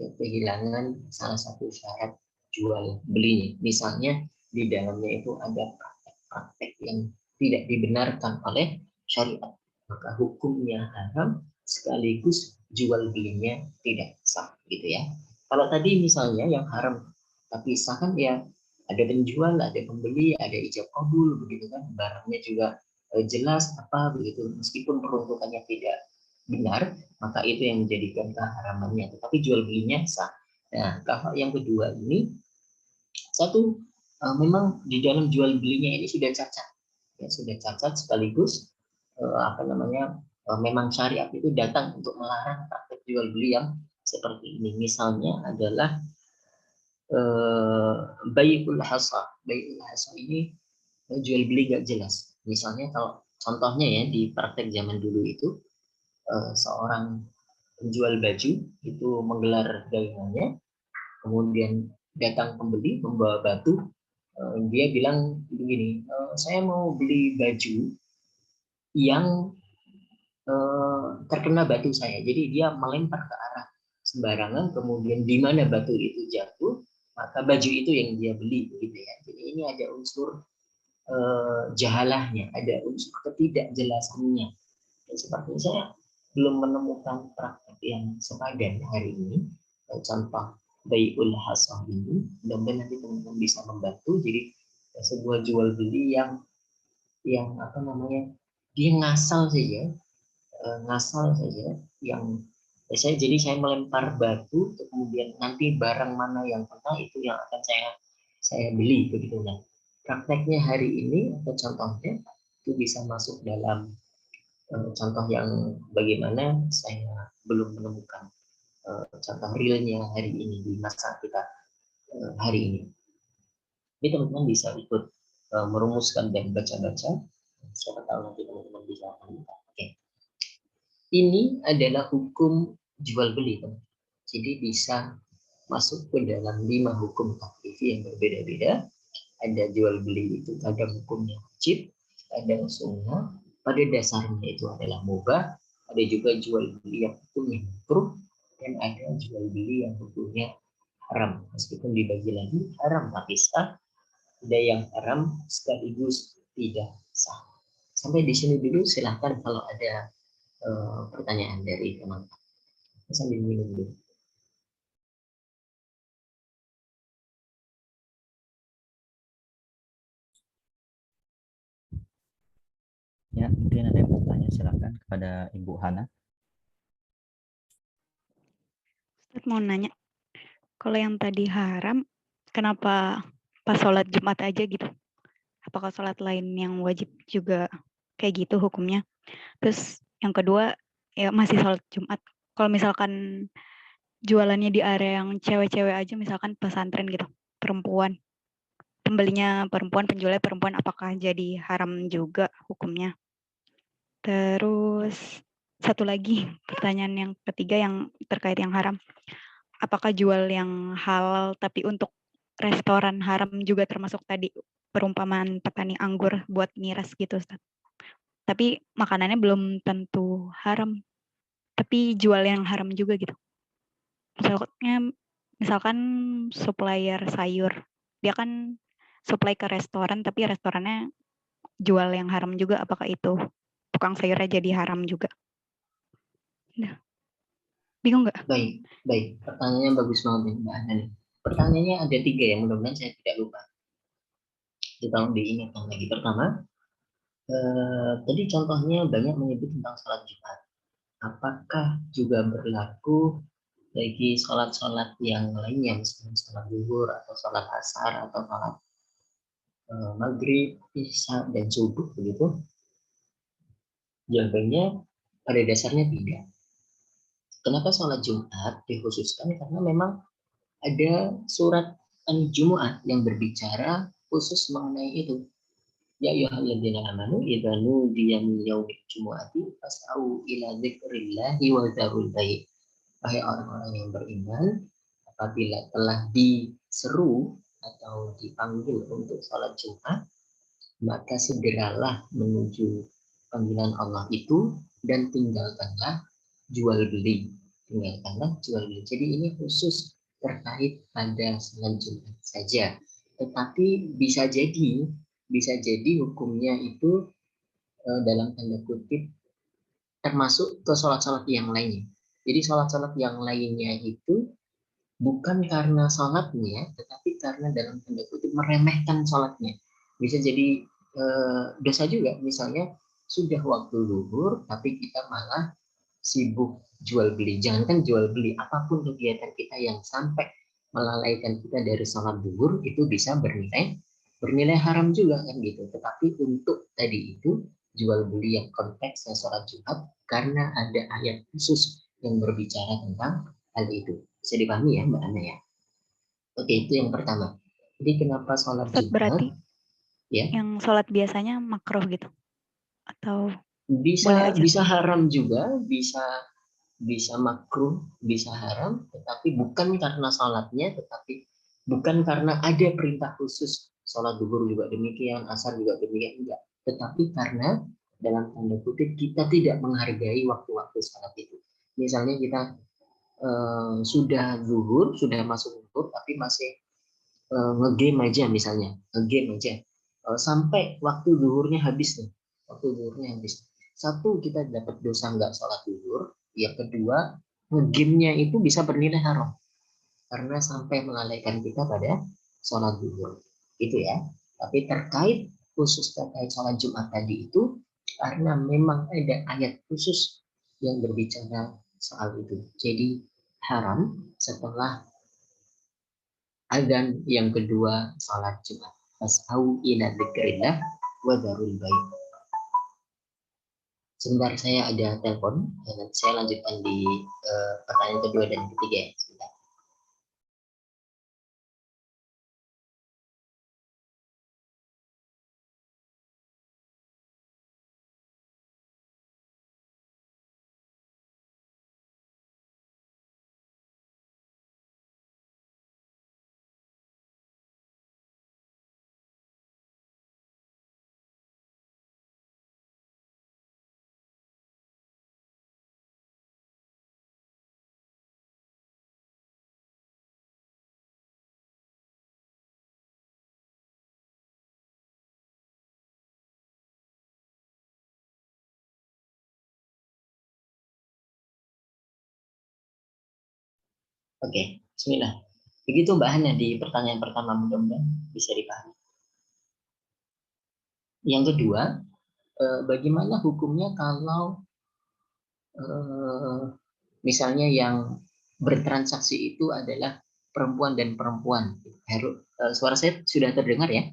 ya, kehilangan salah satu syarat jual belinya. Misalnya di dalamnya itu ada praktek-praktek yang tidak dibenarkan oleh syariat, maka hukumnya haram sekaligus jual belinya tidak sah gitu ya. Kalau tadi misalnya yang haram tapi sah kan ya, ada penjual, ada pembeli, ada ijab kabul begitu kan, barangnya juga jelas apa begitu, meskipun peruntukannya tidak benar, maka itu yang menjadikan keharamannya. Tetapi jual belinya sah. Nah, kalau yang kedua ini, satu memang di dalam jual belinya ini sudah cacat, ya sudah cacat sekaligus apa namanya memang syariat itu datang untuk melarang praktek jual beli yang seperti ini. Misalnya adalah bai'ul hasa. Bai'ul hasa ini jual beli gak jelas. Misalnya kalau contohnya ya di praktek zaman dulu itu seorang penjual baju itu menggelar dagangannya, kemudian datang pembeli membawa batu, dia bilang begini, saya mau beli baju yang terkena batu saya, jadi dia melempar ke arah sembarangan, kemudian di mana batu itu jatuh maka baju itu yang dia beli gitu ya. Jadi ini ada unsur jahalahnya, ada unsur ketidakjelasannya. Dan seperti saya belum menemukan praktek yang sepadan hari ini, contoh bai'ul hasah ini, mudah-mudahan nanti teman-teman bisa membantu. Jadi sebuah jual beli yang apa namanya, dia ngasal saja yang saya melempar batu, kemudian nanti barang mana yang kena itu yang akan saya beli begitu. Nah, prakteknya hari ini atau contohnya itu bisa masuk dalam contoh yang bagaimana saya belum menemukan contoh realnya hari ini di masa kita hari ini. Jadi teman-teman bisa ikut merumuskan dan baca-baca. Siapa tahu nanti teman-teman bisa menemukan. Oke. Ini adalah hukum jual beli, teman. Jadi bisa masuk ke dalam 5 hukum taklifi yang berbeda-beda. Ada jual beli itu ada hukumnya wajib, ada sunnah, pada dasarnya itu adalah mubah, ada juga jual beli yang hukumnya makruh, dan ada jual beli yang hukumnya haram. Meskipun dibagi lagi haram tapi sah, ada yang haram sekaligus tidak sah. Sampai di sini dulu, silahkan kalau ada pertanyaan dari teman-teman. Sambil minum dulu. Ya, mungkin ada yang bertanya, silakan kepada Ibu Hana. Ustaz mau nanya, kalau yang tadi haram, kenapa pas sholat Jumat aja gitu? Apakah sholat lain yang wajib juga kayak gitu hukumnya? Terus yang kedua, ya masih sholat Jumat. Kalau misalkan jualannya di area yang cewek-cewek aja, misalkan pesantren gitu, perempuan. Pembelinya perempuan, penjualnya perempuan, apakah jadi haram juga hukumnya? Terus satu lagi pertanyaan yang ketiga yang terkait yang haram. Apakah jual yang halal tapi untuk restoran haram juga termasuk tadi perumpamaan petani anggur buat miras gitu Ustaz. Tapi makanannya belum tentu haram, tapi jual yang haram juga gitu. Misalkan supplier sayur, dia kan supply ke restoran tapi restorannya jual yang haram juga, apakah itu tukang sayurnya jadi haram juga? Nah, bingung nggak? Baik. Pertanyaannya bagus banget nih, Mbak Ana. Pertanyaannya ada 3 ya, mudah-mudahan saya tidak lupa. Kita diingatkan lagi. Pertama, tadi contohnya banyak menyebut tentang sholat Jumat. Apakah juga berlaku bagi sholat-sholat yang lainnya, misalnya sholat zuhur atau sholat asar atau sholat maghrib, isya dan subuh begitu? Jawabannya pada dasarnya tidak. Kenapa sholat Jumat dikhususkan? Karena memang ada surat Al-Jumu'ah yang berbicara khusus mengenai itu. Ya ayyuhalladzina amanu idza nudiya min yaumil jumu'ati fas'au ila dzikrillahi wa dzarul bai'. Wahai orang-orang yang beriman, apabila telah diseru atau dipanggil untuk sholat Jumat, maka segeralah menuju panggilan Allah itu dan tinggalkanlah jual beli. Jadi ini khusus terkait pada sholat Jumat saja. Tetapi bisa jadi hukumnya itu dalam tanda kutip termasuk ke sholat-sholat yang lainnya. Jadi sholat-sholat yang lainnya itu bukan karena sholatnya, tetapi karena dalam tanda kutip meremehkan sholatnya. Bisa jadi dosa juga, misalnya sudah waktu zuhur, tapi kita malah sibuk jual beli. Jangankan jual beli, apapun kegiatan kita yang sampai melalaikan kita dari sholat zuhur itu bisa bernilai haram juga kan gitu. Tetapi untuk tadi itu jual beli yang konteksnya sholat Jumat karena ada ayat khusus yang berbicara tentang hal itu. Bisa dipahami ya Mbak Ana ya? Oke, itu yang pertama. Jadi kenapa sholat Ustaz, Jumat? berarti Ya, yang sholat biasanya makruh gitu? Atau boleh bisa aja? bisa haram juga, bisa makruh, bisa haram, tetapi bukan karena sholatnya, tetapi bukan karena ada perintah khusus sholat duhur juga demikian, asar juga demikian, enggak. Tetapi karena dalam tanda kutip kita tidak menghargai waktu-waktu sholat itu. Misalnya kita sudah zuhur, sudah masuk zuhur, tapi masih ngegame aja misalnya, ngegame aja. Sampai waktu zuhurnya habis nih, waktu zuhurnya habis. Satu, kita dapat dosa nggak sholat zuhur. Yang kedua, ngegame-nya itu bisa bernilai haram. Karena sampai melalaikan kita pada sholat zuhur. Itu ya. Tapi terkait khusus terkait sholat Jumat tadi itu, karena memang ada ayat khusus yang berbicara soal itu. Jadi haram setelah azan yang kedua salat Jumat. Fas'au ila dzikrillah wa dzarul bai'. Sebentar, saya ada telepon. Saya lanjutkan di pertanyaan kedua dan ketiga ya. Sebentar. Oke, Bismillah. Begitu Mbak Hana di pertanyaan pertama, mudah-mudahan bisa dipahami. Yang kedua, bagaimana hukumnya kalau misalnya yang bertransaksi itu adalah perempuan dan perempuan. Suara saya sudah terdengar ya?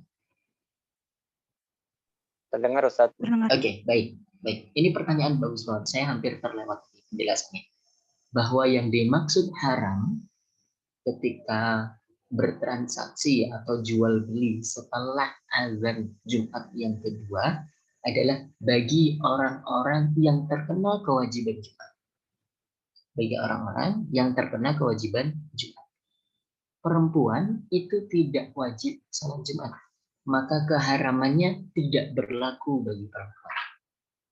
Terdengar Ustaz. Oke, baik. Ini pertanyaan bagus banget. Saya hampir terlewat penjelasannya. Bahwa yang dimaksud haram ketika bertransaksi atau jual beli setelah azan Jumat yang kedua adalah bagi orang-orang yang terkena kewajiban Jumat. Bagi orang-orang yang terkena kewajiban Jumat. Perempuan itu tidak wajib salat Jumat, maka keharamannya tidak berlaku bagi perempuan.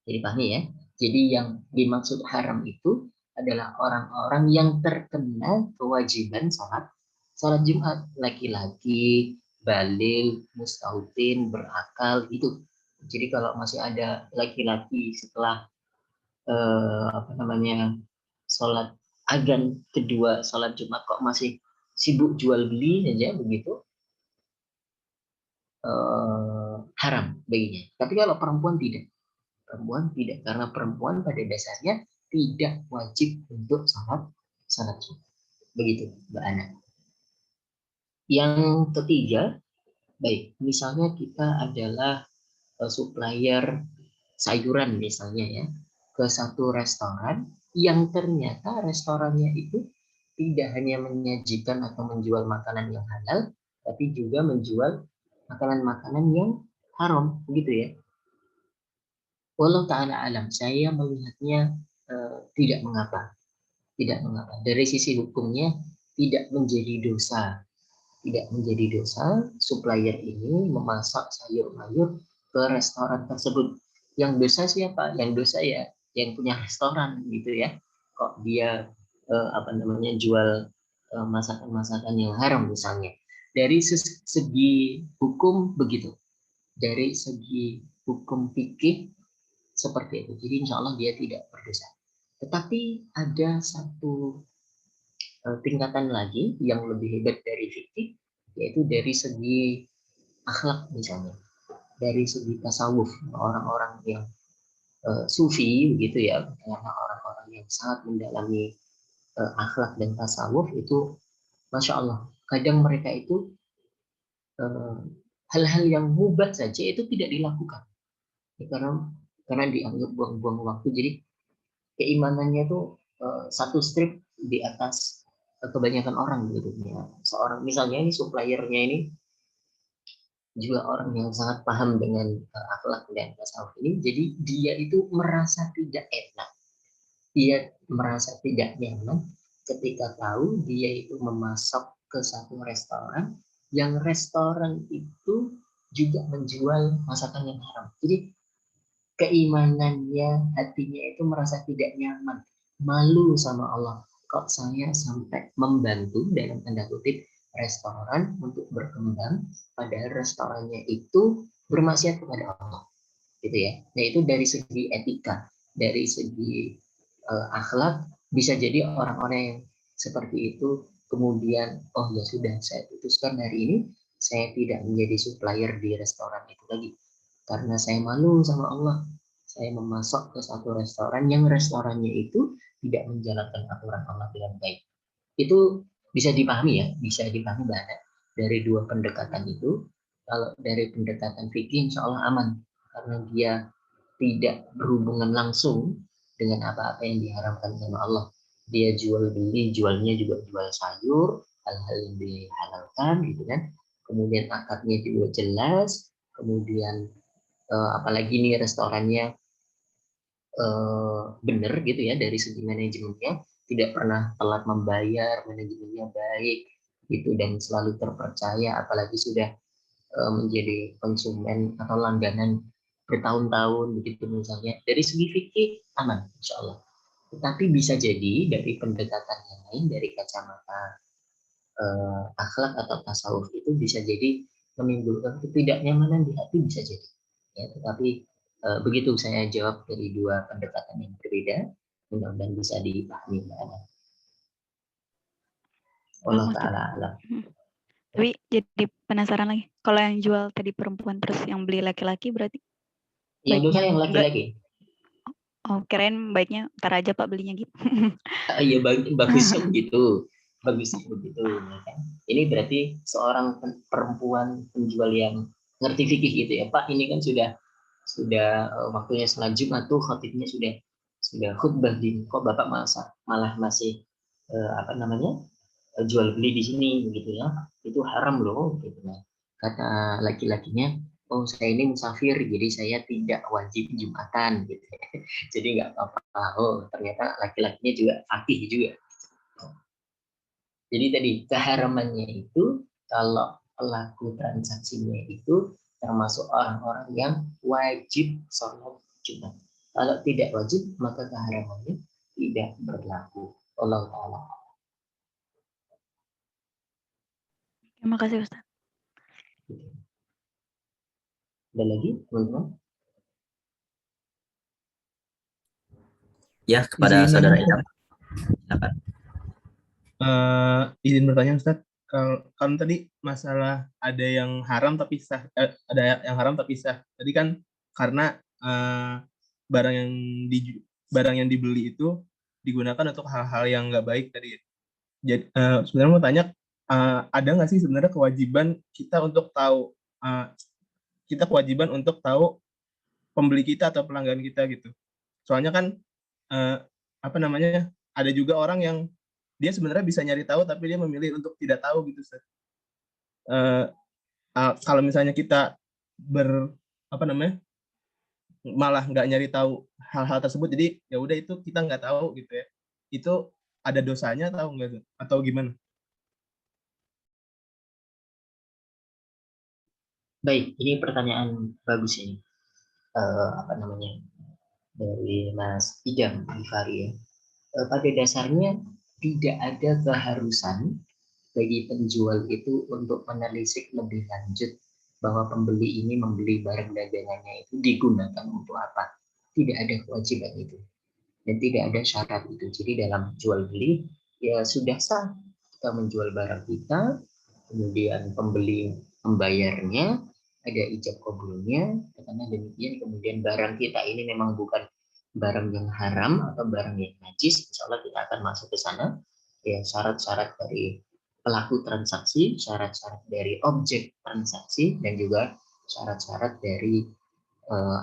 Jadi pahami ya. Jadi yang dimaksud haram itu adalah orang-orang yang terkena kewajiban salat Jumat, laki-laki, baligh, mustautin, berakal itu. Jadi kalau masih ada laki-laki setelah salat azan kedua salat Jumat kok masih sibuk jual beli saja begitu, haram baginya. Tapi kalau perempuan tidak karena perempuan pada dasarnya tidak wajib untuk salat Jumat. Begitu Mbak Ana. Yang ketiga, baik, misalnya kita adalah supplier sayuran misalnya ya ke satu restoran yang ternyata restorannya itu tidak hanya menyajikan atau menjual makanan yang halal, tapi juga menjual makanan-makanan yang haram, begitu ya. Wallahu ta'ala alam, saya melihatnya tidak mengapa. Dari sisi hukumnya tidak menjadi dosa. Supplier ini memasak sayur mayur ke restoran tersebut. Yang dosa siapa? Yang dosa ya yang punya restoran gitu ya. Kok dia jual masakan-masakan yang haram misalnya. Dari segi hukum begitu. Dari segi hukum fikih seperti itu. Jadi insya Allah dia tidak berdosa. Tetapi ada satu tingkatan lagi yang lebih hebat dari fikih, yaitu dari segi akhlak misalnya, dari segi tasawuf, orang-orang yang sufi begitu ya, karena orang-orang yang sangat mendalami akhlak dan tasawuf itu, masya Allah, kadang mereka itu hal-hal yang mubah saja itu tidak dilakukan, ya, karena dianggap buang-buang waktu. Jadi keimanannya itu satu strip di atas kebanyakan orang gitu ya. Seorang misalnya ini suppliernya ini juga orang yang sangat paham dengan akhlak dan tasawuf ini, jadi dia itu merasa tidak enak, dia merasa tidak nyaman ketika tahu dia itu memasak ke satu restoran yang restoran itu juga menjual masakan yang haram. Jadi keimanannya, hatinya itu merasa tidak nyaman, malu sama Allah. Kok saya sampai membantu dalam tanda kutip restoran untuk berkembang, padahal restorannya itu bermaksiat kepada Allah, gitu ya. Nah itu dari segi etika, dari segi akhlak, bisa jadi orang-orang yang seperti itu kemudian, oh ya sudah, saya putuskan hari ini saya tidak menjadi supplier di restoran itu lagi, karena saya malu sama Allah. Saya memasok ke satu restoran yang restorannya itu tidak menjalankan aturan Allah dengan baik. Itu bisa dipahami ya, bisa dipahami banget dari dua pendekatan itu. Kalau dari pendekatan fikih insya Allah aman, karena dia tidak berhubungan langsung dengan apa-apa yang diharamkan sama Allah. Dia jual beli, jualnya juga jual sayur, hal-hal yang dihalalkan gitu kan. Kemudian akadnya juga jelas, kemudian apalagi nih restorannya benar gitu ya dari segi manajemennya, tidak pernah telat membayar, manajemennya baik gitu dan selalu terpercaya, apalagi sudah menjadi konsumen atau langganan bertahun-tahun begitu misalnya. Dari segi fikih aman insya Allah. Tetapi bisa jadi dari pendekatan yang lain, dari kacamata akhlak atau tasawuf itu bisa jadi menimbulkan ketidaknyamanan di hati, bisa jadi ya. Tetapi begitu saya jawab dari dua pendekatan yang berbeda, mudah-mudahan bisa dipahami Mbak Ana. Allah Ustaz. taala alam. Tapi jadi penasaran lagi. Kalau yang jual tadi perempuan terus yang beli laki-laki berarti Yang dosa baiknya yang enggak. laki-laki. Oh, kirain baiknya ntar aja Pak belinya gitu. Iya, bagusnya begitu. Bagusnya begitu, ya kan? Ini berarti seorang perempuan penjual yang ngerti fikih gitu ya, Pak. Ini kan sudah waktunya sholat Jumat tuh, khotibnya sudah khutbah di, kok Bapak malah masih apa namanya, jual beli di sini gitu ya, itu haram loh gitu. Nah, kata laki-lakinya, oh saya ini musafir jadi saya tidak wajib Jumatan gitu. Jadi nggak apa-apa. Oh ternyata laki-lakinya juga fakih juga. Jadi tadi keharamannya itu kalau pelaku transaksinya itu termasuk orang-orang yang wajib sholat Jumat. Kalau tidak wajib maka keharamannya tidak berlaku. Allah taala. Terima kasih Ustaz. Ada lagi teman-teman? Ya, kepada Izin saudara nanya, Ilham, silakan. izin bertanya Ustaz. Kalau tadi masalah ada yang haram tapi sah, ada yang haram tapi sah. Tadi kan karena barang yang barang yang dibeli itu digunakan untuk hal-hal yang nggak baik tadi. Jadi sebenarnya mau tanya, ada nggak sih sebenarnya kewajiban kita untuk tahu, kita kewajiban untuk tahu pembeli kita atau pelanggan kita gitu. Soalnya kan apa namanya, ada juga orang yang dia sebenarnya bisa nyari tahu tapi dia memilih untuk tidak tahu gitu Ustaz. Kalau misalnya kita apa namanya, malah nggak nyari tahu hal-hal tersebut, jadi ya udah itu kita nggak tahu gitu ya, itu ada dosanya atau enggak atau gimana? Baik, ini pertanyaan bagus ini. Apa namanya, dari Mas Idam Gifari ya. Pada dasarnya tidak ada keharusan bagi penjual itu untuk menelisik lebih lanjut bahwa pembeli ini membeli barang dagangannya itu digunakan untuk apa. Tidak ada kewajiban itu dan tidak ada syarat itu. Jadi dalam jual beli ya sudah sah kita menjual barang kita, kemudian pembeli membayarnya, ada ijab kabulnya, karena demikian kemudian barang kita ini memang bukan barang yang haram atau barang yang najis, insya Allah kita akan masuk ke sana. Ya, syarat-syarat dari pelaku transaksi, syarat-syarat dari objek transaksi, dan juga syarat-syarat dari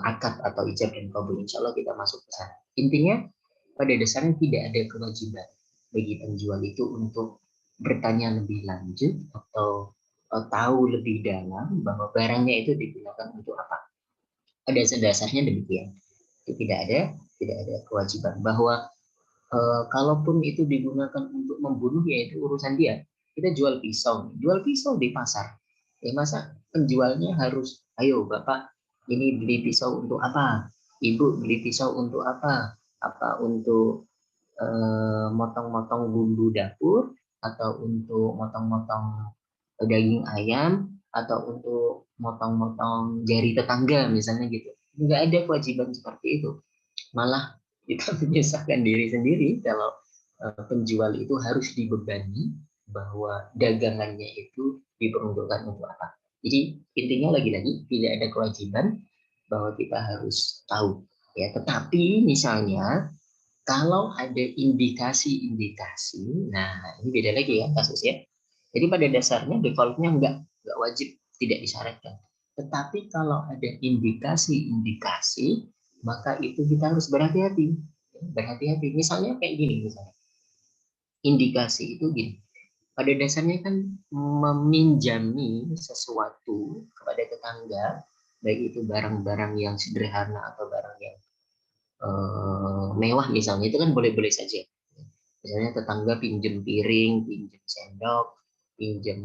akad atau ijab dan kabul, insya Allah kita masuk ke sana. Intinya pada dasarnya tidak ada kewajiban bagi penjual itu untuk bertanya lebih lanjut atau tahu lebih dalam bahwa barangnya itu digunakan untuk apa. Pada dasarnya demikian. Itu tidak ada kewajiban bahwa kalaupun itu digunakan untuk membunuh ya itu urusan dia. Kita jual pisau di pasar. Ya masa penjualnya harus, ayo Bapak ini beli pisau untuk apa? Ibu beli pisau untuk apa? Apa untuk motong-motong bumbu dapur, atau untuk motong-motong daging ayam, atau untuk motong-motong jari tetangga misalnya gitu. Nggak ada kewajiban seperti itu. Malah kita menyusahkan diri sendiri kalau penjual itu harus dibebani bahwa dagangannya itu diperuntukkan untuk apa. Jadi intinya lagi-lagi tidak ada kewajiban bahwa kita harus tahu ya. Tetapi misalnya kalau ada indikasi-indikasi, nah ini beda lagi ya kasusnya. Jadi pada dasarnya defaultnya nggak wajib, tidak disyaratkan. Tetapi kalau ada indikasi-indikasi, maka itu kita harus berhati-hati. Berhati-hati. Misalnya kayak gini, misalnya indikasi itu gini. Pada dasarnya kan meminjami sesuatu kepada tetangga, baik itu barang-barang yang sederhana atau barang yang mewah misalnya, itu kan boleh-boleh saja. Misalnya tetangga pinjem piring, pinjem sendok, pinjem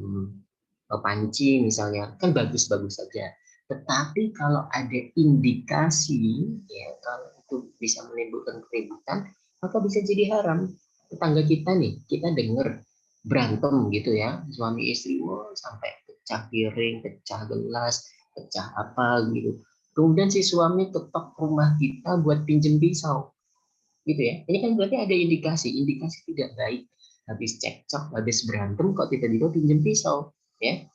panci misalnya, kan bagus-bagus saja. Tetapi kalau ada indikasi, ya kalau itu bisa menimbulkan keributan, maka bisa jadi haram. Tetangga kita nih, kita dengar berantem gitu ya, suami istri, wah sampai pecah piring, pecah gelas, pecah apa gitu. Kemudian si suami ketok rumah kita buat pinjem pisau, gitu ya. Ini kan berarti ada indikasi tidak baik. habis cekcok, habis berantem kok tiba-tiba pinjam pisau, ya.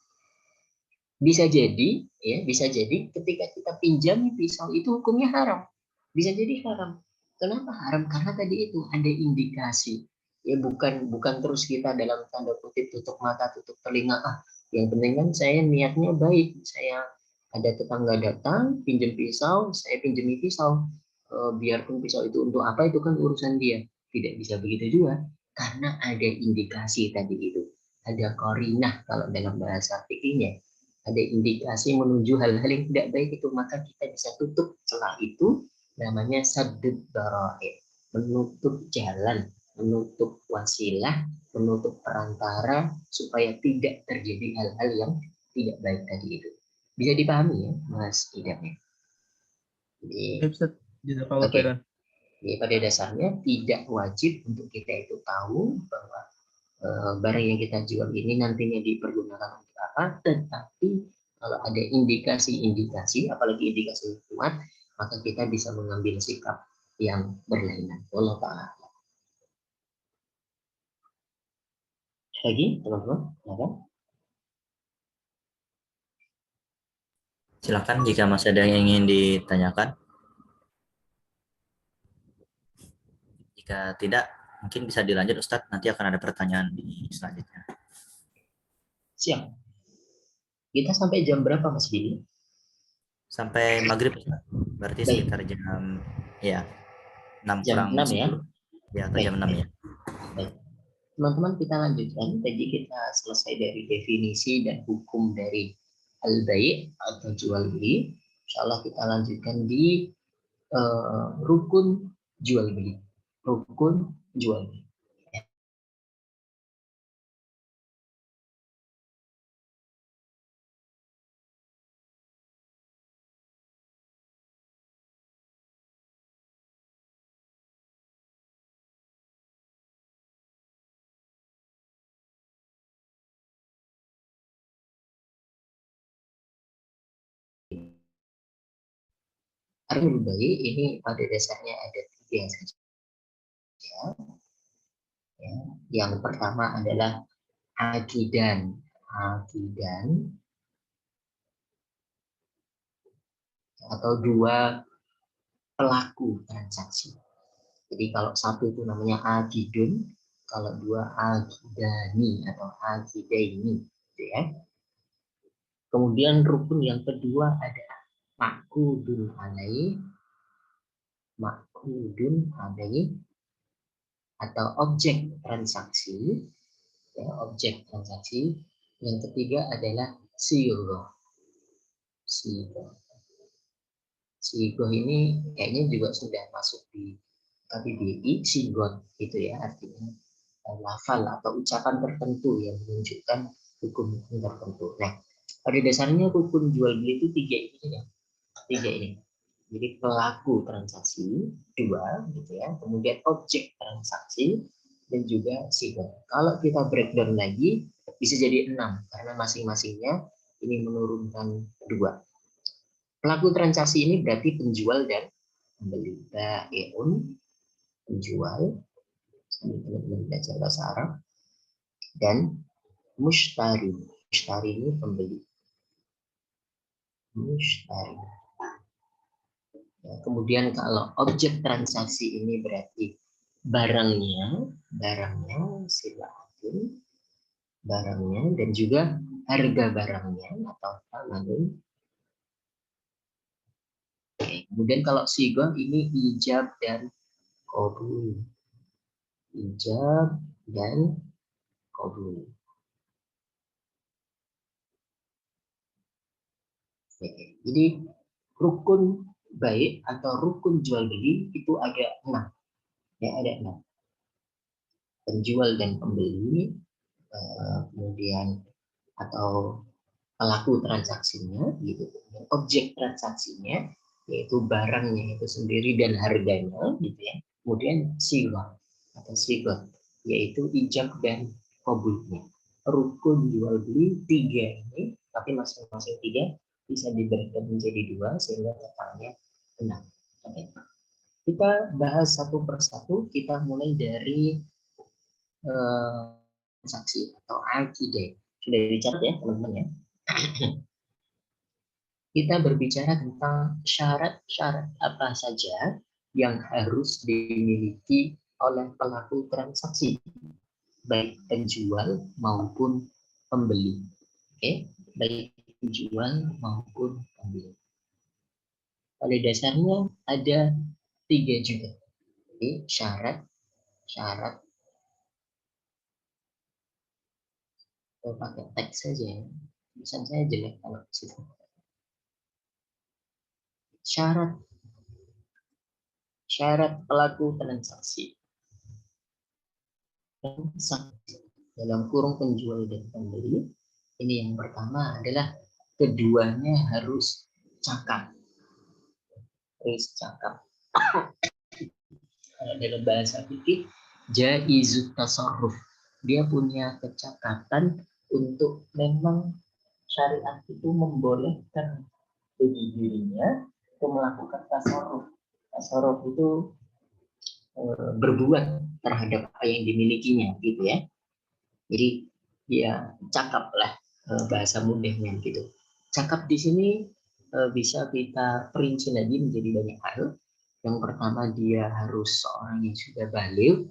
Bisa jadi, ya, bisa jadi ketika kita pinjam pisau itu hukumnya haram. Bisa jadi haram. Kenapa haram? Karena tadi itu ada indikasi. Ya, bukan terus kita dalam tanda kutip tutup mata, tutup telinga. Yang penting kan saya niatnya baik. Saya ada tetangga datang, pinjam pisau, saya pinjami pisau. Biarpun pisau itu untuk apa, itu kan urusan dia. Tidak bisa begitu juga. Karena ada indikasi tadi itu. Ada qarinah kalau dalam bahasa fikihnya. Ada indikasi menuju hal-hal yang tidak baik itu, maka kita bisa tutup celah itu, namanya saddud dhara'i, menutup jalan, menutup wasilah, menutup perantara supaya tidak terjadi hal-hal yang tidak baik tadi itu. Bisa dipahami ya, Mas Idam ya? Oke. Jadi pada dasarnya tidak wajib untuk kita itu tahu bahwa barang yang kita jual ini nantinya dipergunakan untuk apa, tetapi kalau ada indikasi-indikasi, apalagi indikasi kuat, maka kita bisa mengambil sikap yang berlainan. Wallahu ta'ala. Lagi, teman-teman? Silakan jika masih ada yang ingin ditanyakan. Jika tidak, mungkin bisa dilanjut Ustadz. Nanti akan ada pertanyaan di selanjutnya. Siap. Kita sampai jam berapa Mas Billy? Sampai maghrib, berarti baik. Sekitar jam ya 6 jam 6 ya? Ya, atau jam 6 ya. Baik. Teman-teman, kita lanjutkan. Tadi kita selesai dari definisi dan hukum dari al-bai' atau jual beli. Insyaallah kita lanjutkan di rukun jual beli. Rukun jual beli. Arul bai' ini pada dasarnya ada 3 saja. Ya. Yang pertama adalah aqidan atau 2 pelaku transaksi. Jadi kalau satu itu namanya aqidun, kalau 2 aqidani atau aqidaini, gitu ya. Kemudian rukun yang kedua ada maqudun alaih atau objek transaksi, ya, objek transaksi. Yang ketiga adalah sigoh. Sigoh ini kayaknya juga sudah masuk di KBBI, sigot itu ya, artinya lafal atau ucapan tertentu yang menunjukkan hukum tertentu. Nah, pada dasarnya rukun jual beli itu 3 ini ya. 3 ini. Jadi pelaku transaksi 2 gitu ya, kemudian objek transaksi dan juga sigot. Kalau kita breakdown lagi bisa jadi 6 karena masing-masingnya ini menurunkan 2. Pelaku transaksi ini berarti penjual dan pembeli. Bai'un, penjual, teman-teman belajar bahasa Arab, dan mushtari. Mushtari ini pembeli. Mushtari. Ya, kemudian kalau objek transaksi ini berarti barangnya silakan, barangnya dan juga harga barangnya atau tamanun. Kemudian kalau sigoh ini ijab dan qabul. Ijab dan qabul. Jadi rukun baik atau rukun jual beli itu ada 6. Ya, ada 6. Penjual dan pembeli, kemudian atau pelaku transaksinya, gitu. Objek transaksinya yaitu barangnya itu sendiri dan harganya, gitu ya. Kemudian sigoh atau sigot yaitu ijab dan qabulnya. Rukun jual beli 3 ini, tapi masing-masing 3 bisa diberikan menjadi 2 sehingga totalnya 6. Oke. Kita bahas satu persatu. Kita mulai dari transaksi atau akidah. Sudah dicatat ya teman-teman ya. Kita berbicara tentang syarat-syarat apa saja yang harus dimiliki oleh pelaku transaksi, baik penjual maupun pembeli. Oke, baik penjual maupun pembeli. Pada dasarnya ada 3 juga. Jadi syarat. Pakai teks saja ya. Tulisan saya jelek kalau di situ. Syarat pelaku transaksi dalam kurung penjual dan pembeli. Ini yang pertama adalah keduanya harus cakap. Dalam bahasa fikih jaizut tasarruf, dia punya kecakapan untuk memang syariat itu membolehkan bagi dirinya untuk melakukan tasarruf. Tasarruf itu berbuat terhadap apa yang dimilikinya gitu ya. Jadi dia cakap lah, bahasa mudahnya gitu. Cakap di sini bisa kita perinci lagi menjadi banyak hal. Yang pertama dia harus seorang yang sudah baligh,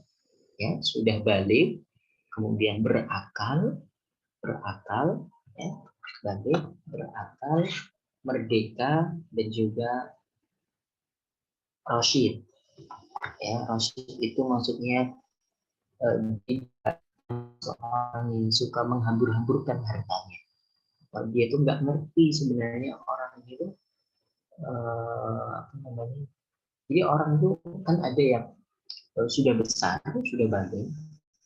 ya, sudah baligh, kemudian berakal, ya, baligh, berakal, merdeka, dan juga rasyid. Ya, rasyid itu maksudnya seorang yang suka menghambur-hamburkan hartanya. Kalau dia itu nggak ngerti sebenarnya orang itu apa namanya. Jadi orang itu kan ada yang sudah besar, sudah balik,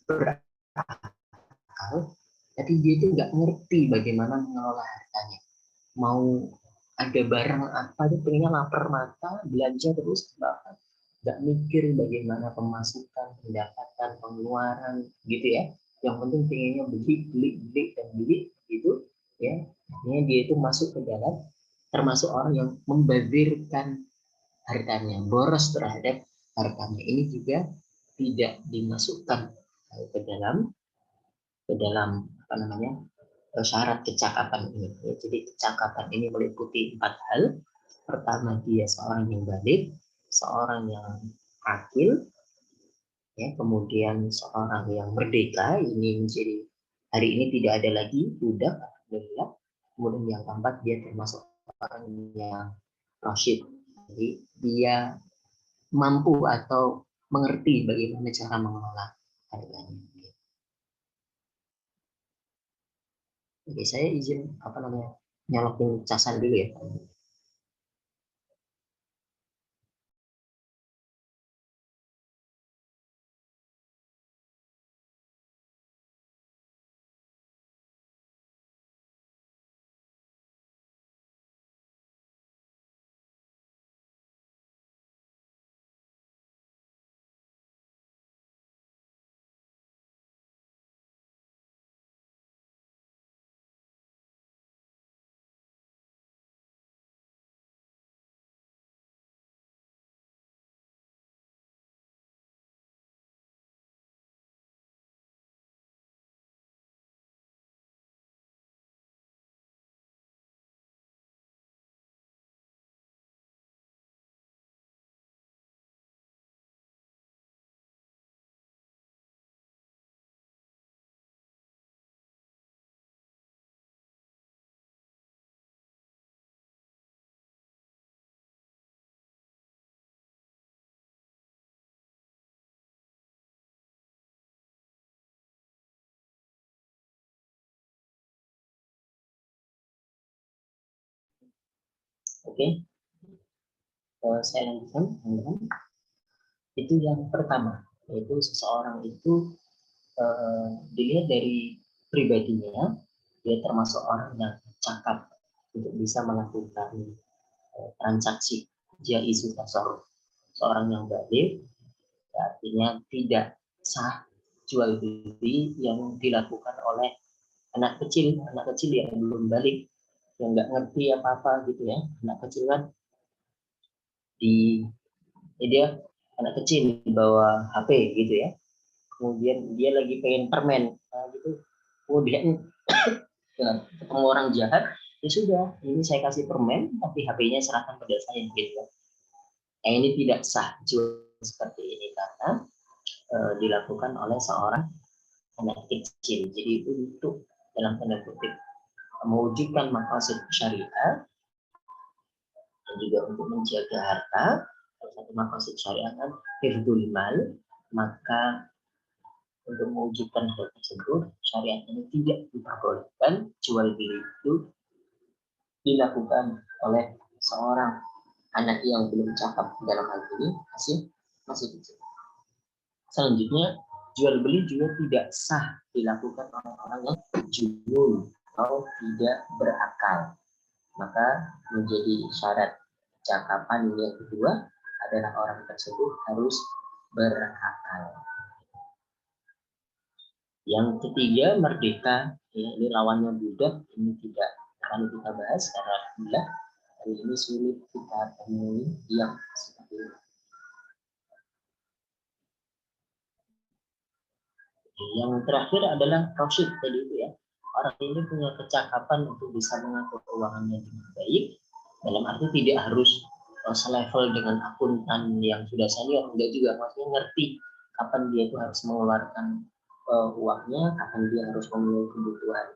berakal, tapi dia itu nggak ngerti bagaimana mengelola hartanya. Mau ada barang apa, dia pengennya lapar mata, belanja terus, bahkan nggak mikir bagaimana pemasukan, pendapatan, pengeluaran, gitu ya. Yang penting pengennya beli, gitu ya. Akhirnya dia itu masuk ke dalam, termasuk orang yang membazirkan hartanya, boros terhadap hartanya. Ini juga tidak dimasukkan ke dalam apa namanya syarat kecakapan ini. Jadi kecakapan ini meliputi 4 hal. Pertama, dia seorang yang baligh, seorang yang akil, ya, kemudian seorang yang merdeka. Ini menjadi hari ini tidak ada lagi budak, alhamdulillah. Kemudian yang keempat, dia termasuk orang yang rasyid. Jadi dia mampu atau mengerti bagaimana cara mengelola hartanya. Oke, saya izin nyolokin casan dulu ya. Oke, saya lanjutkan, teman-teman. Itu yang pertama, yaitu seseorang itu dilihat dari pribadinya, dia termasuk orang yang cakap untuk bisa melakukan transaksi jaizu tasarruf. Seorang yang baligh, artinya tidak sah jual beli yang dilakukan oleh anak kecil yang belum balik, yang nggak ngerti apa-apa gitu ya. Anak kecil kan dia anak kecil di bawah HP gitu ya, kemudian dia lagi pengen permen, gitu. Kemudian ketemu orang jahat, ya sudah, ini saya kasih permen, tapi HP-nya serahkan pada saya, gitu. Ini tidak sah jual seperti ini karena dilakukan oleh seorang anak kecil. Jadi untuk dalam tanda kutip mewujudkan maqasid syariah dan juga untuk menjaga harta, salah satu maqasid syariah kan hifdzul mal, maka untuk mewujudkan hal tersebut syariat ini tidak diperbolehkan jual beli itu dilakukan oleh seorang anak yang belum cakap, dalam hal ini masih kecil. Selanjutnya, jual beli juga tidak sah dilakukan oleh orang yang junun atau tidak berakal. Maka menjadi syarat cakapan yang kedua adalah orang tersebut harus berakal. Yang ketiga, merdeka. Ya, ini lawannya budak. Ini tidak akan kita bahas karena alhamdulillah hari ini sulit kita temui yang seperti ini. Yang terakhir adalah rasyid tadi itu ya. Orang ini punya kecakapan untuk bisa mengatur keuangannya dengan baik. Dalam arti tidak harus selevel dengan akuntan yang sudah senior, enggak juga, maksudnya ngerti kapan dia itu harus mengeluarkan uangnya, kapan dia harus memenuhi kebutuhan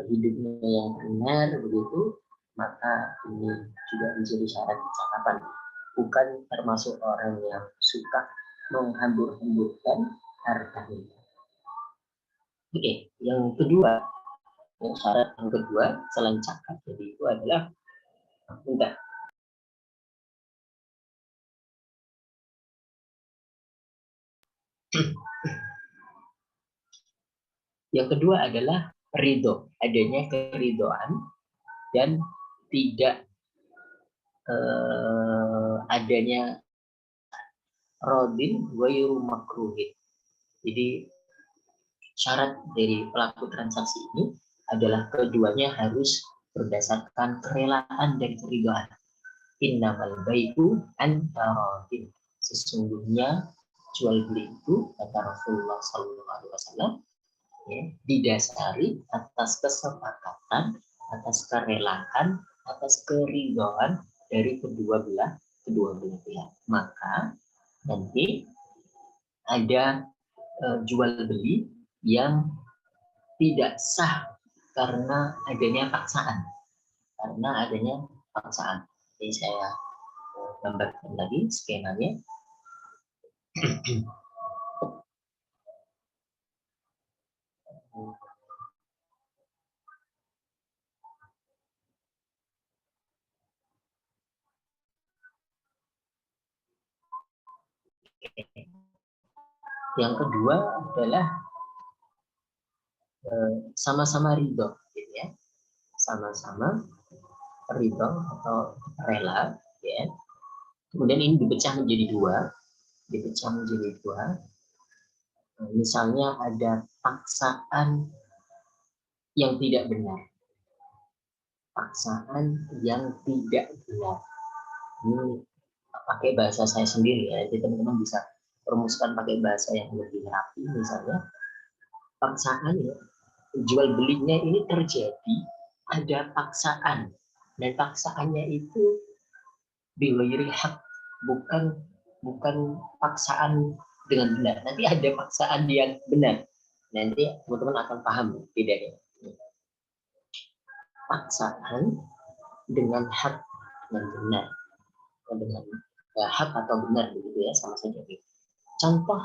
hidupnya yang benar, begitu. Maka ini juga menjadi syarat kecakapan. Bukan termasuk orang yang suka menghambur-hamburkan hartanya. Oke, yang kedua, yang syarat yang kedua selain cakap jadi itu adalah enggak. Yang kedua adalah ridho, adanya keridoan dan tidak adanya rodin wairu makruhin. Jadi syarat dari pelaku transaksi ini adalah keduanya harus berdasarkan kerelaan dan keridoan. Innamal bai'u antarodin. Sesungguhnya jual beli itu kata Rasulullah SAW ya, didasari atas kesepakatan, atas kerelaan, atas keridhaan dari kedua belah pihak. Maka nanti ada jual beli yang tidak sah karena adanya paksaan. Jadi saya gambarkan lagi skemanya. Yang kedua adalah sama-sama ridho, gitu ya. Sama-sama ridho atau rela, ya. Kemudian ini dipecah menjadi dua. Misalnya ada paksaan yang tidak benar. Ini pakai bahasa saya sendiri ya, jadi teman-teman bisa rumuskan pakai bahasa yang lebih rapi. Misalnya paksaan ya, jual belinya ini terjadi ada paksaan, dan paksaannya itu biwiri hak, bukan paksaan dengan benar. Nanti ada paksaan yang benar, nanti teman-teman akan paham bedanya. Paksaan dengan hak dan benar, dengan hak atau benar begitu ya, sama saja. Contoh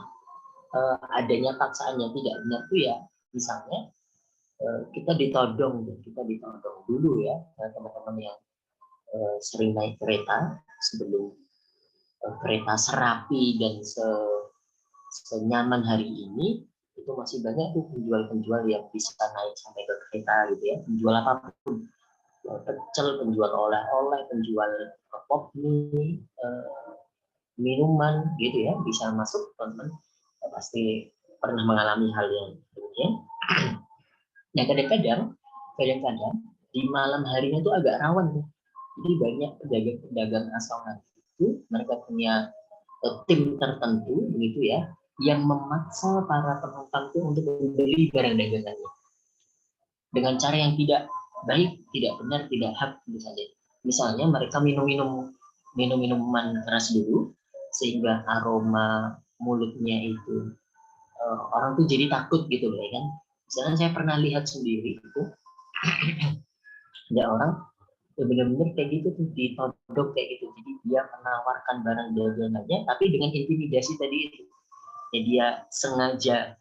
adanya paksaan yang tidak benar itu ya, misalnya kita ditodong dulu ya, teman-teman yang sering naik kereta, sebelum kereta serapi dan senyaman hari ini, itu masih banyak tuh penjual-penjual yang bisa naik sampai ke kereta gitu ya, penjual apapun, pecel, penjual oleh-oleh, penjual pop mie, minuman gitu ya, bisa masuk. Teman-teman pasti pernah mengalami hal yang demikian. Nah, kadang-kadang di malam harinya itu agak rawan tuh. Jadi banyak pedagang-pedagang asongan itu mereka punya tim tertentu begitu ya, yang memaksa para penumpang itu untuk membeli barang dagangannya dengan cara yang tidak baik, tidak benar, tidak hak tentu saja. Misalnya mereka minum minuman keras dulu sehingga aroma mulutnya itu orang tuh jadi takut gitu loh ya kan. Misalnya saya pernah lihat sendiri itu ada orang benar-benar kayak gitu tuh ditodok kayak gitu. Jadi dia menawarkan barang dagangannya tapi dengan intimidasi tadi itu. Ya, dia sengaja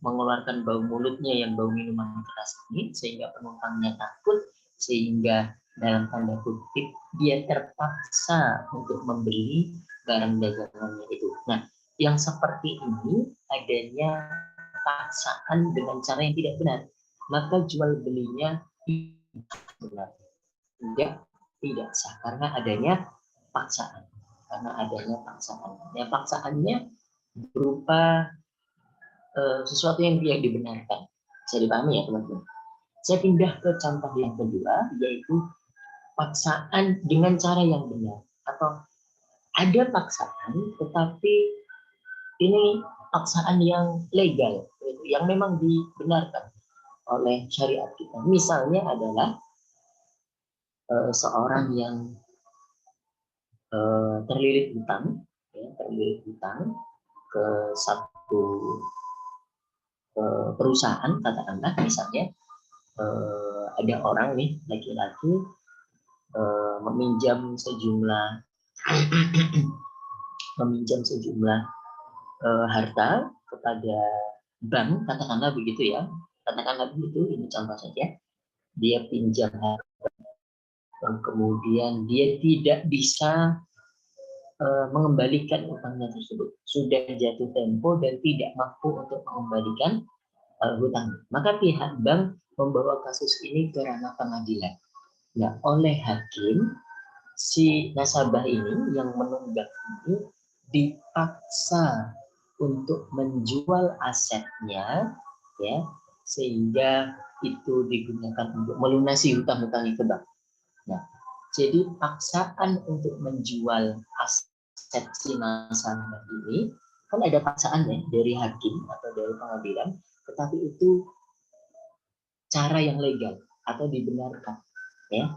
mengeluarkan bau mulutnya yang bau minuman keras ini sehingga penumpangnya takut, sehingga dalam tanda kutip dia terpaksa untuk membeli barang dagangannya itu. Nah, yang seperti ini adanya paksaan dengan cara yang tidak benar, maka jual belinya tidak benar, tidak sah karena adanya paksaan. Ya, paksaannya berupa sesuatu yang tidak dibenarkan. Bisa dipahami ya teman-teman. Saya pindah ke contoh yang kedua, yaitu paksaan dengan cara yang benar. Atau ada paksaan, tetapi ini paksaan yang legal, yang memang dibenarkan oleh syariat kita. Misalnya adalah seorang yang terlilit hutang ke satu perusahaan, katakanlah misalnya ada orang nih laki-laki meminjam sejumlah harta kepada bank, katakanlah begitu ya, ini contoh saja, dia pinjam harta dan kemudian dia tidak bisa mengembalikan utangnya tersebut, sudah jatuh tempo dan tidak mampu untuk mengembalikan hutang, maka pihak bank membawa kasus ini ke ranah pengadilan. Nah, oleh hakim, si nasabah ini yang menunggak ini dipaksa untuk menjual asetnya, ya, sehingga itu digunakan untuk melunasi hutang-hutangnya ke bank. Nah, jadi paksaan untuk menjual aset si nasabah ini kan ada paksaannya dari hakim atau dari pengadilan, tetapi itu cara yang legal atau dibenarkan, ya,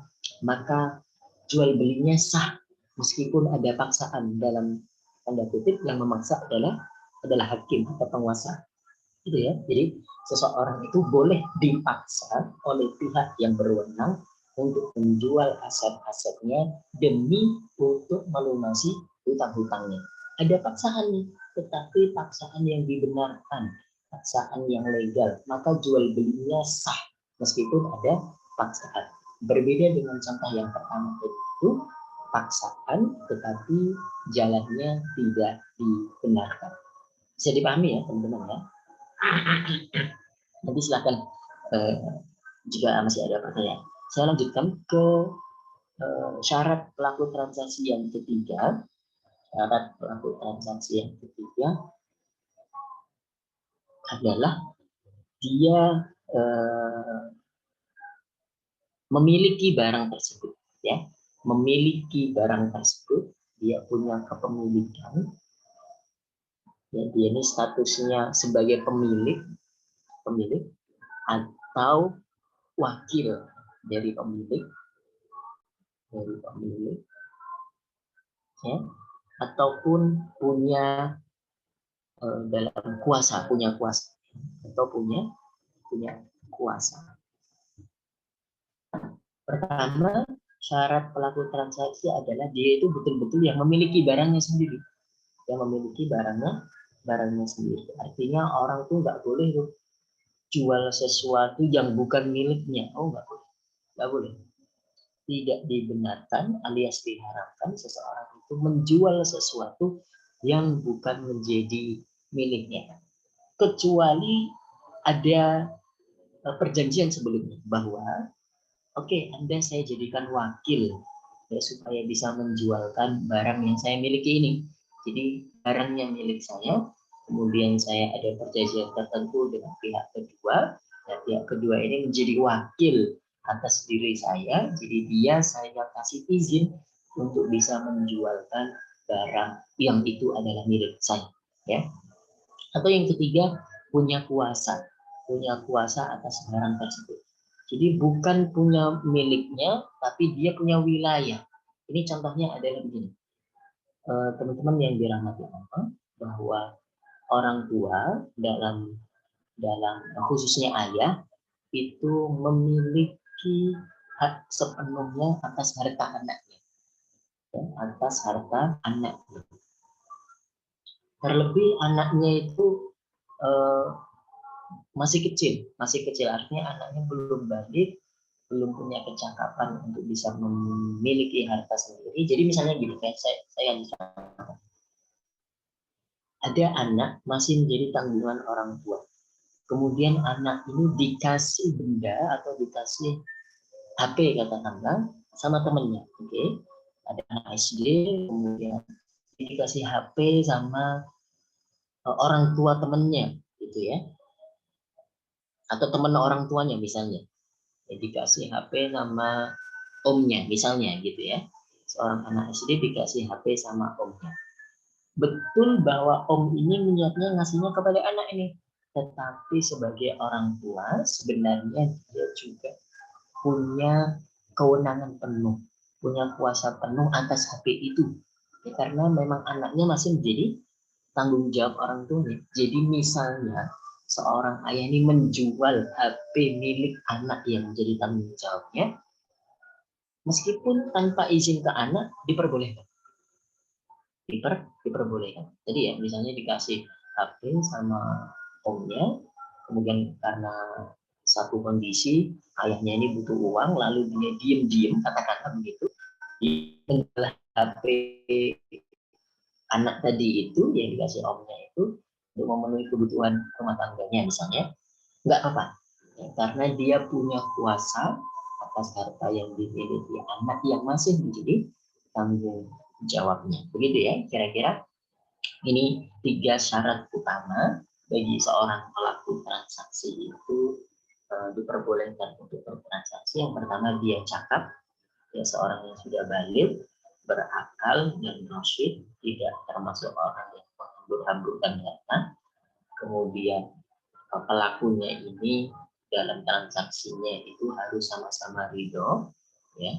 maka jual belinya sah meskipun ada paksaan. Dalam tanda kutip yang memaksa adalah hakim atau penguasa, gitu ya. Jadi seseorang itu boleh dipaksa oleh pihak yang berwenang untuk menjual aset-asetnya demi untuk melunasi hutang-hutangnya. Ada paksaan nih, tetapi paksaan yang dibenarkan, paksaan yang legal, maka jual belinya sah meskipun ada paksaan. Berbeda dengan contoh yang pertama itu paksaan tetapi jalannya tidak dibenarkan. Bisa dipahami ya teman-teman ya. Nanti silakan jika masih ada pertanyaan. Saya lanjutkan ke syarat pelaku transaksi yang ketiga. Syarat pelaku transaksi yang ketiga adalah dia memiliki barang tersebut, ya, memiliki barang tersebut, dia punya kepemilikan, ya, dia ini statusnya sebagai pemilik atau wakil dari pemilik, ya, ataupun punya dalam kuasa, punya kuasa atau punya kuasa. Pertama, syarat pelaku transaksi adalah dia itu betul-betul yang memiliki barangnya sendiri, sendiri. Artinya orang tuh nggak boleh tuh jual sesuatu yang bukan miliknya. Nggak boleh. Tidak dibenarkan alias diharamkan seseorang itu menjual sesuatu yang bukan menjadi miliknya, kecuali ada perjanjian sebelumnya bahwa oke, Anda saya jadikan wakil ya, supaya bisa menjualkan barang yang saya miliki ini. Jadi barangnya milik saya, kemudian saya ada perjanjian tertentu dengan pihak kedua, dan pihak kedua ini menjadi wakil atas diri saya. Jadi saya kasih izin untuk bisa menjualkan barang yang itu adalah milik saya. Ya. Atau yang ketiga, punya kuasa atas barang tersebut. Jadi bukan punya miliknya, tapi dia punya wilayah. Ini contohnya adalah begini, teman-teman yang dirahmati Allah, bahwa orang tua dalam khususnya ayah itu memiliki hak sepenuhnya atas harta anaknya, atas harta anaknya. Terlebih anaknya itu masih kecil artinya anaknya belum balik, belum punya kecakapan untuk bisa memiliki harta sendiri. Jadi misalnya gini, saya ada anak masih menjadi tanggungan orang tua. Kemudian anak ini dikasih benda atau dikasih HP katakanlah sama temennya, oke? Ada anak SD, kemudian dikasih HP sama orang tua temennya, gitu ya? Atau temen orang tuanya misalnya, ya, dikasih HP sama omnya misalnya, gitu ya? Seorang anak SD dikasih HP sama omnya. Betul bahwa om ini niatnya ngasihnya kepada anak ini, tetapi sebagai orang tua sebenarnya dia juga punya kewenangan penuh, punya kuasa penuh atas HP itu, ya, karena memang anaknya masih menjadi tanggung jawab orang tuanya. Jadi misalnya seorang ayah ini menjual HP milik anak yang menjadi tanggung jawabnya, meskipun tanpa izin ke anak, diperbolehkan. Diperbolehkan. Jadi ya misalnya dikasih HP sama omnya, kemudian karena satu kondisi ayahnya ini butuh uang, lalu dia diem kata-kata begitu, dia HP anak tadi itu yang dikasih omnya itu untuk memenuhi kebutuhan rumah tangganya misalnya, nggak apa-apa, ya, karena dia punya kuasa atas harta yang dimiliki anak yang masih menjadi tanggung jawabnya. Begitu ya kira-kira. Ini 3 syarat utama bagi seorang pelaku transaksi itu diperbolehkan untuk bertransaksi. Yang pertama, dia cakap, ya, seorang yang sudah balik, berakal dan rasyid, tidak termasuk orang yang menghambur-hamburkan harta. Kemudian pelakunya ini dalam transaksinya itu harus sama-sama ridho, ya.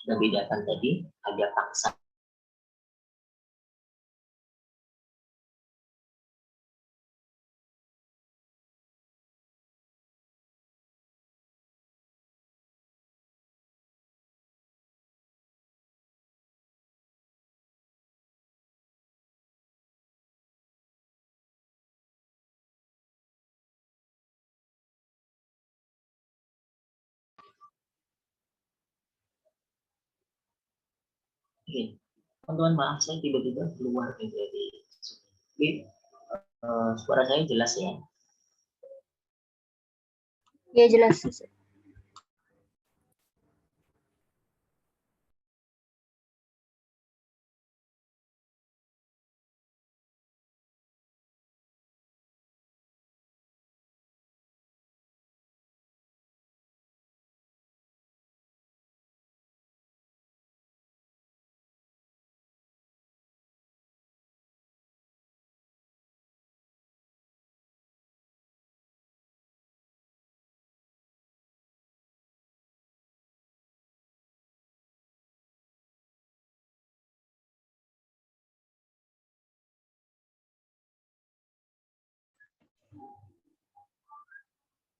Kita bedakan tadi ada paksa. Teman-teman, maaf saya tiba-tiba keluar dari suara saya jelas ya? Ya jelas.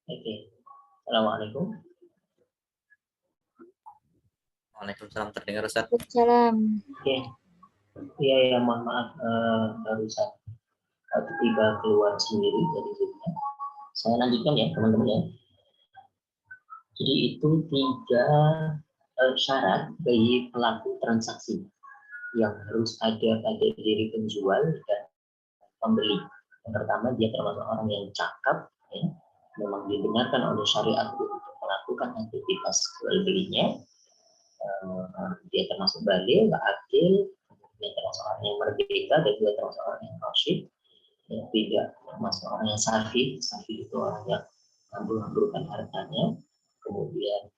Oke. Assalamualaikum. Waalaikumsalam, terdengar Ustaz. Salam. Oke. Ya, mohon maaf barusan tiba keluar sendiri dari sini. Saya lanjutkan ya teman-teman ya. Jadi itu 3 syarat bagi pelaku transaksi yang harus ada pada diri penjual dan pembeli. Yang pertama, dia termasuk orang yang cakap, ya, memang dibenarkan oleh syariat untuk melakukan aktivitas jual belinya. Dia termasuk baligh, akil, dia termasuk orang yang merdeka, dan juga termasuk orang yang rasyid, yang tidak termasuk orang yang safi itu orang yang hambur-hamburkan hartanya. Kemudian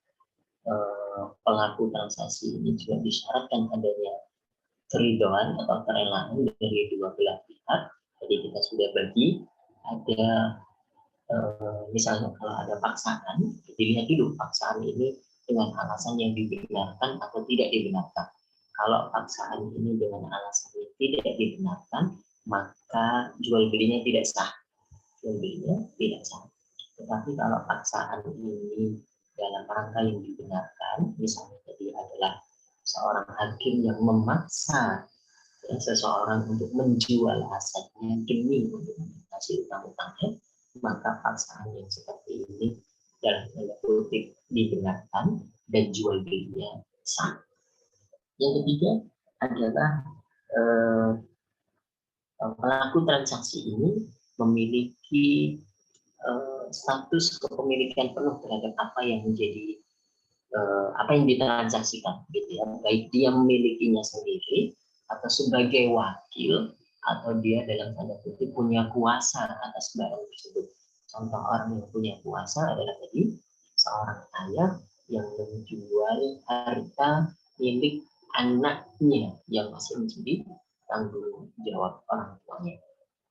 pelaku transaksi ini juga disyaratkan adanya keridhaan atau kerelaan dari dua belah pihak, Jadi kita sudah bagi, ada misalnya kalau ada paksaan, dilihat dulu paksaan ini dengan alasan yang dibenarkan atau tidak dibenarkan. Kalau paksaan ini dengan alasan yang tidak dibenarkan, maka jual belinya tidak sah. Jual belinya tidak sah. Tetapi kalau paksaan ini dalam rangka yang dibenarkan, misalnya tadi adalah seorang hakim yang memaksa seseorang untuk menjual asetnya demi untuk melunasi utang-utangnya, maka paksaan yang seperti ini dalam tanda kutip dibenarkan dan jual belinya sah. Yang ketiga adalah pelaku transaksi ini memiliki status kepemilikan penuh terhadap apa yang menjadi apa yang ditransaksikan, gitu ya. Baik dia memilikinya sendiri atau sebagai wakil, atau dia dalam tanda kutip punya kuasa atas barang tersebut. Contoh orang yang punya kuasa adalah tadi seorang ayah yang menjual harta milik anaknya yang masih menjadi tanggung jawab orang tuanya.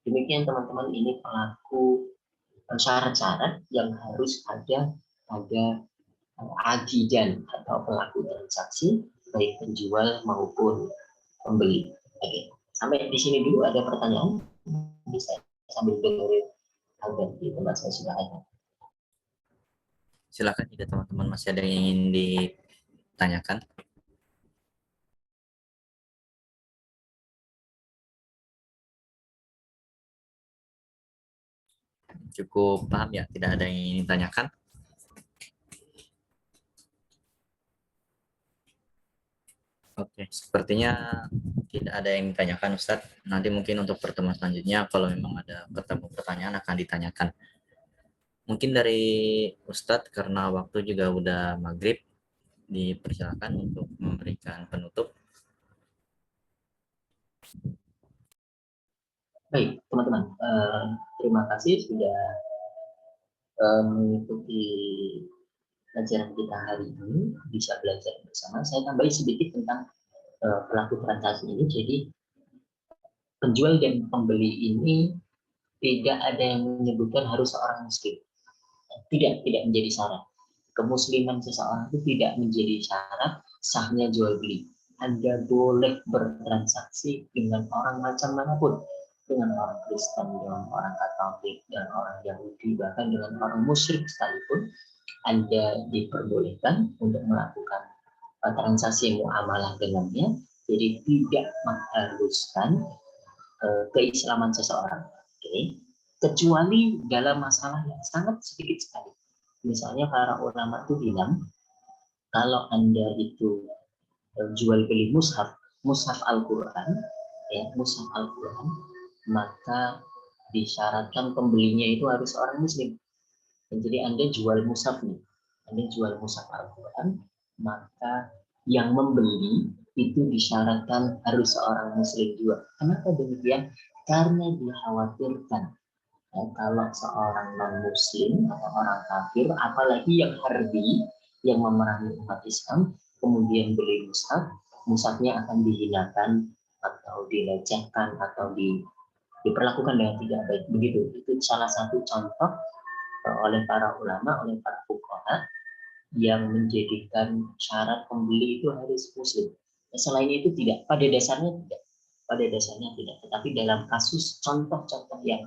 Demikian teman-teman, ini pelaku syarat-syarat yang harus ada pada ajidan atau pelaku transaksi, baik penjual maupun pembeli. Oke, sampai di sini dulu. Ada pertanyaan? Bisa sambil dengerin agar di tempat saya sudah ada. Silakan jika teman-teman masih ada yang ingin ditanyakan. Cukup paham ya, tidak ada yang ingin ditanyakan. Oke, sepertinya tidak ada yang ditanyakan Ustadz. Nanti mungkin untuk pertemuan selanjutnya kalau memang ada ketemu pertanyaan akan ditanyakan. Mungkin dari Ustadz karena waktu juga udah maghrib, dipersilakan untuk memberikan penutup. Baik, teman-teman, terima kasih sudah mengikuti pelajaran kita hari ini, bisa belajar bersama. Saya tambahin sedikit tentang pelaku transaksi ini. Jadi penjual dan pembeli ini tidak ada yang menyebutkan harus seorang muslim. Tidak menjadi syarat. Kemusliman seseorang itu tidak menjadi syarat sahnya jual beli. Anda boleh bertransaksi dengan orang macam manapun, dengan orang Kristen, dengan orang Katolik, dengan orang Yahudi, bahkan dengan orang musyrik sekalipun, Anda diperbolehkan untuk melakukan transaksi muamalah dengannya. Jadi tidak mengharuskan keislaman seseorang. Okay? Kecuali dalam masalah yang sangat sedikit sekali. Misalnya para ulama itu bilang, kalau Anda itu jual beli mushaf Al-Quran, ya, mushaf Al-Quran, maka disyaratkan pembelinya itu harus orang muslim. Dan jadi Anda jual mushaf nih, Anda jual mushaf Al-Quran, maka yang membeli itu disyaratkan harus seorang muslim juga. Kenapa demikian? Karena dikhawatirkan kalau seorang non-muslim atau orang kafir, apalagi yang harbi, yang memerangi umat Islam, kemudian beli mushafnya akan dihinakan atau dilecehkan atau diperlakukan dengan tidak baik. Begitu. Itu salah satu contoh oleh para ulama, oleh para fuqaha yang menjadikan syarat pembeli itu harus muslim. Selain itu tidak. Pada dasarnya tidak. Tetapi dalam kasus contoh-contoh yang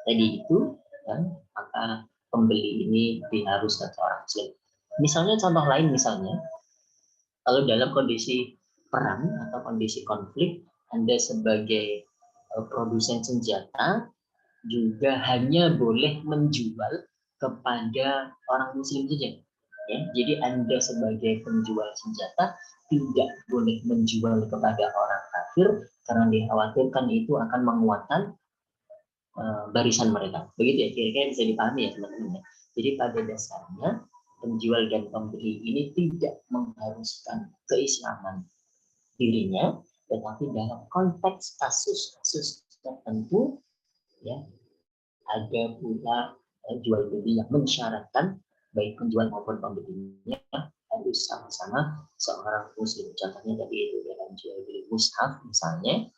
tadi itu, kan, maka pembeli ini diharuskan seorang muslim. Misalnya contoh lain, misalnya kalau dalam kondisi perang atau kondisi konflik, Anda sebagai produsen senjata juga hanya boleh menjual kepada orang muslim saja. Ya, jadi Anda sebagai penjual senjata tidak boleh menjual kepada orang kafir karena dikhawatirkan itu akan menguatkan barisan mereka. Begitu ya, kira-kira bisa dipahami ya teman-teman. Jadi pada dasarnya penjual dan pembeli ini tidak mengharuskan keislaman dirinya, tetapi dalam konteks kasus-kasus tertentu, ya, ada pula jual beli yang mensyaratkan baik penjual maupun pembelinya harus sama-sama seorang muslim. Contohnya tadi itu dalam jual beli mushaf misalnya,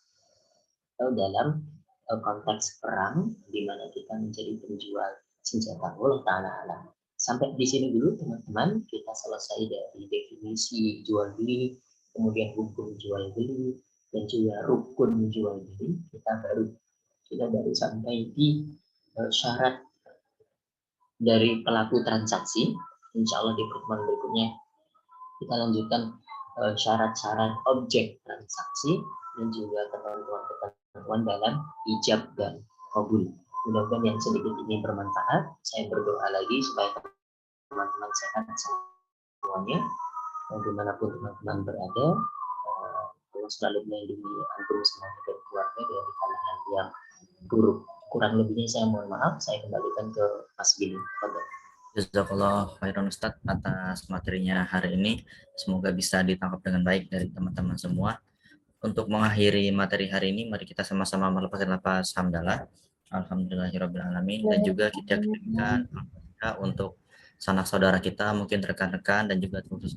atau dalam konteks perang di mana kita menjadi penjual senjata. Allah Ta'ala alam. Sampai di sini dulu teman-teman, kita selesai dari definisi jual beli, kemudian hukum jual beli, dan juga rukun jual beli. Kita baru sampai di syarat dari pelaku transaksi. Insya Allah di pertemuan berikutnya kita lanjutkan syarat-syarat objek transaksi dan juga ketentuan-ketentuan dalam ijab dan qabul. Mudah-mudahan yang sedikit ini bermanfaat. Saya berdoa lagi supaya teman-teman sehat semuanya, dimanapun teman-teman berada. Allah selalu melindungi antum semua dan keluarga dari hal-hal yang buruk. Kurang lebihnya saya mohon maaf. Saya kembalikan ke Mas Billy. Jazakallah khairan Ustadz atas materinya hari ini. Semoga bisa ditangkap dengan baik dari teman-teman semua. Untuk mengakhiri materi hari ini, mari kita sama-sama melepaskan lafaz hamdalah. Alhamdulillahirrabbilalamin. Dan juga kita kirimkan untuk sanak saudara kita, mungkin rekan-rekan dan juga untuk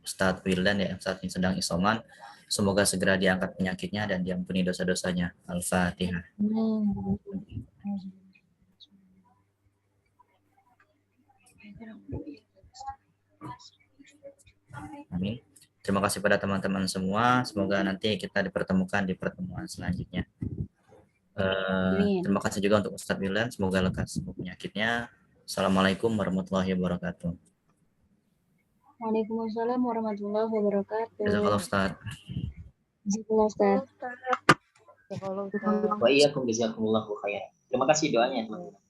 Ustadz Wildan yang saat ini sedang isoman. Semoga segera diangkat penyakitnya dan diampuni dosa-dosanya. Al-Fatihah. Amin. Terima kasih pada teman-teman semua. Semoga nanti kita dipertemukan di pertemuan selanjutnya. Terima kasih juga untuk Ustadz Wildan. Semoga lekas penyakitnya. Assalamualaikum warahmatullahi wabarakatuh. Waalaikumsalam warahmatullahi wabarakatuh. Jazakallah Ustaz. Jazakallah Ustaz. Wa iyyakum jazakumullahu khairan. Terima kasih doanya teman-teman.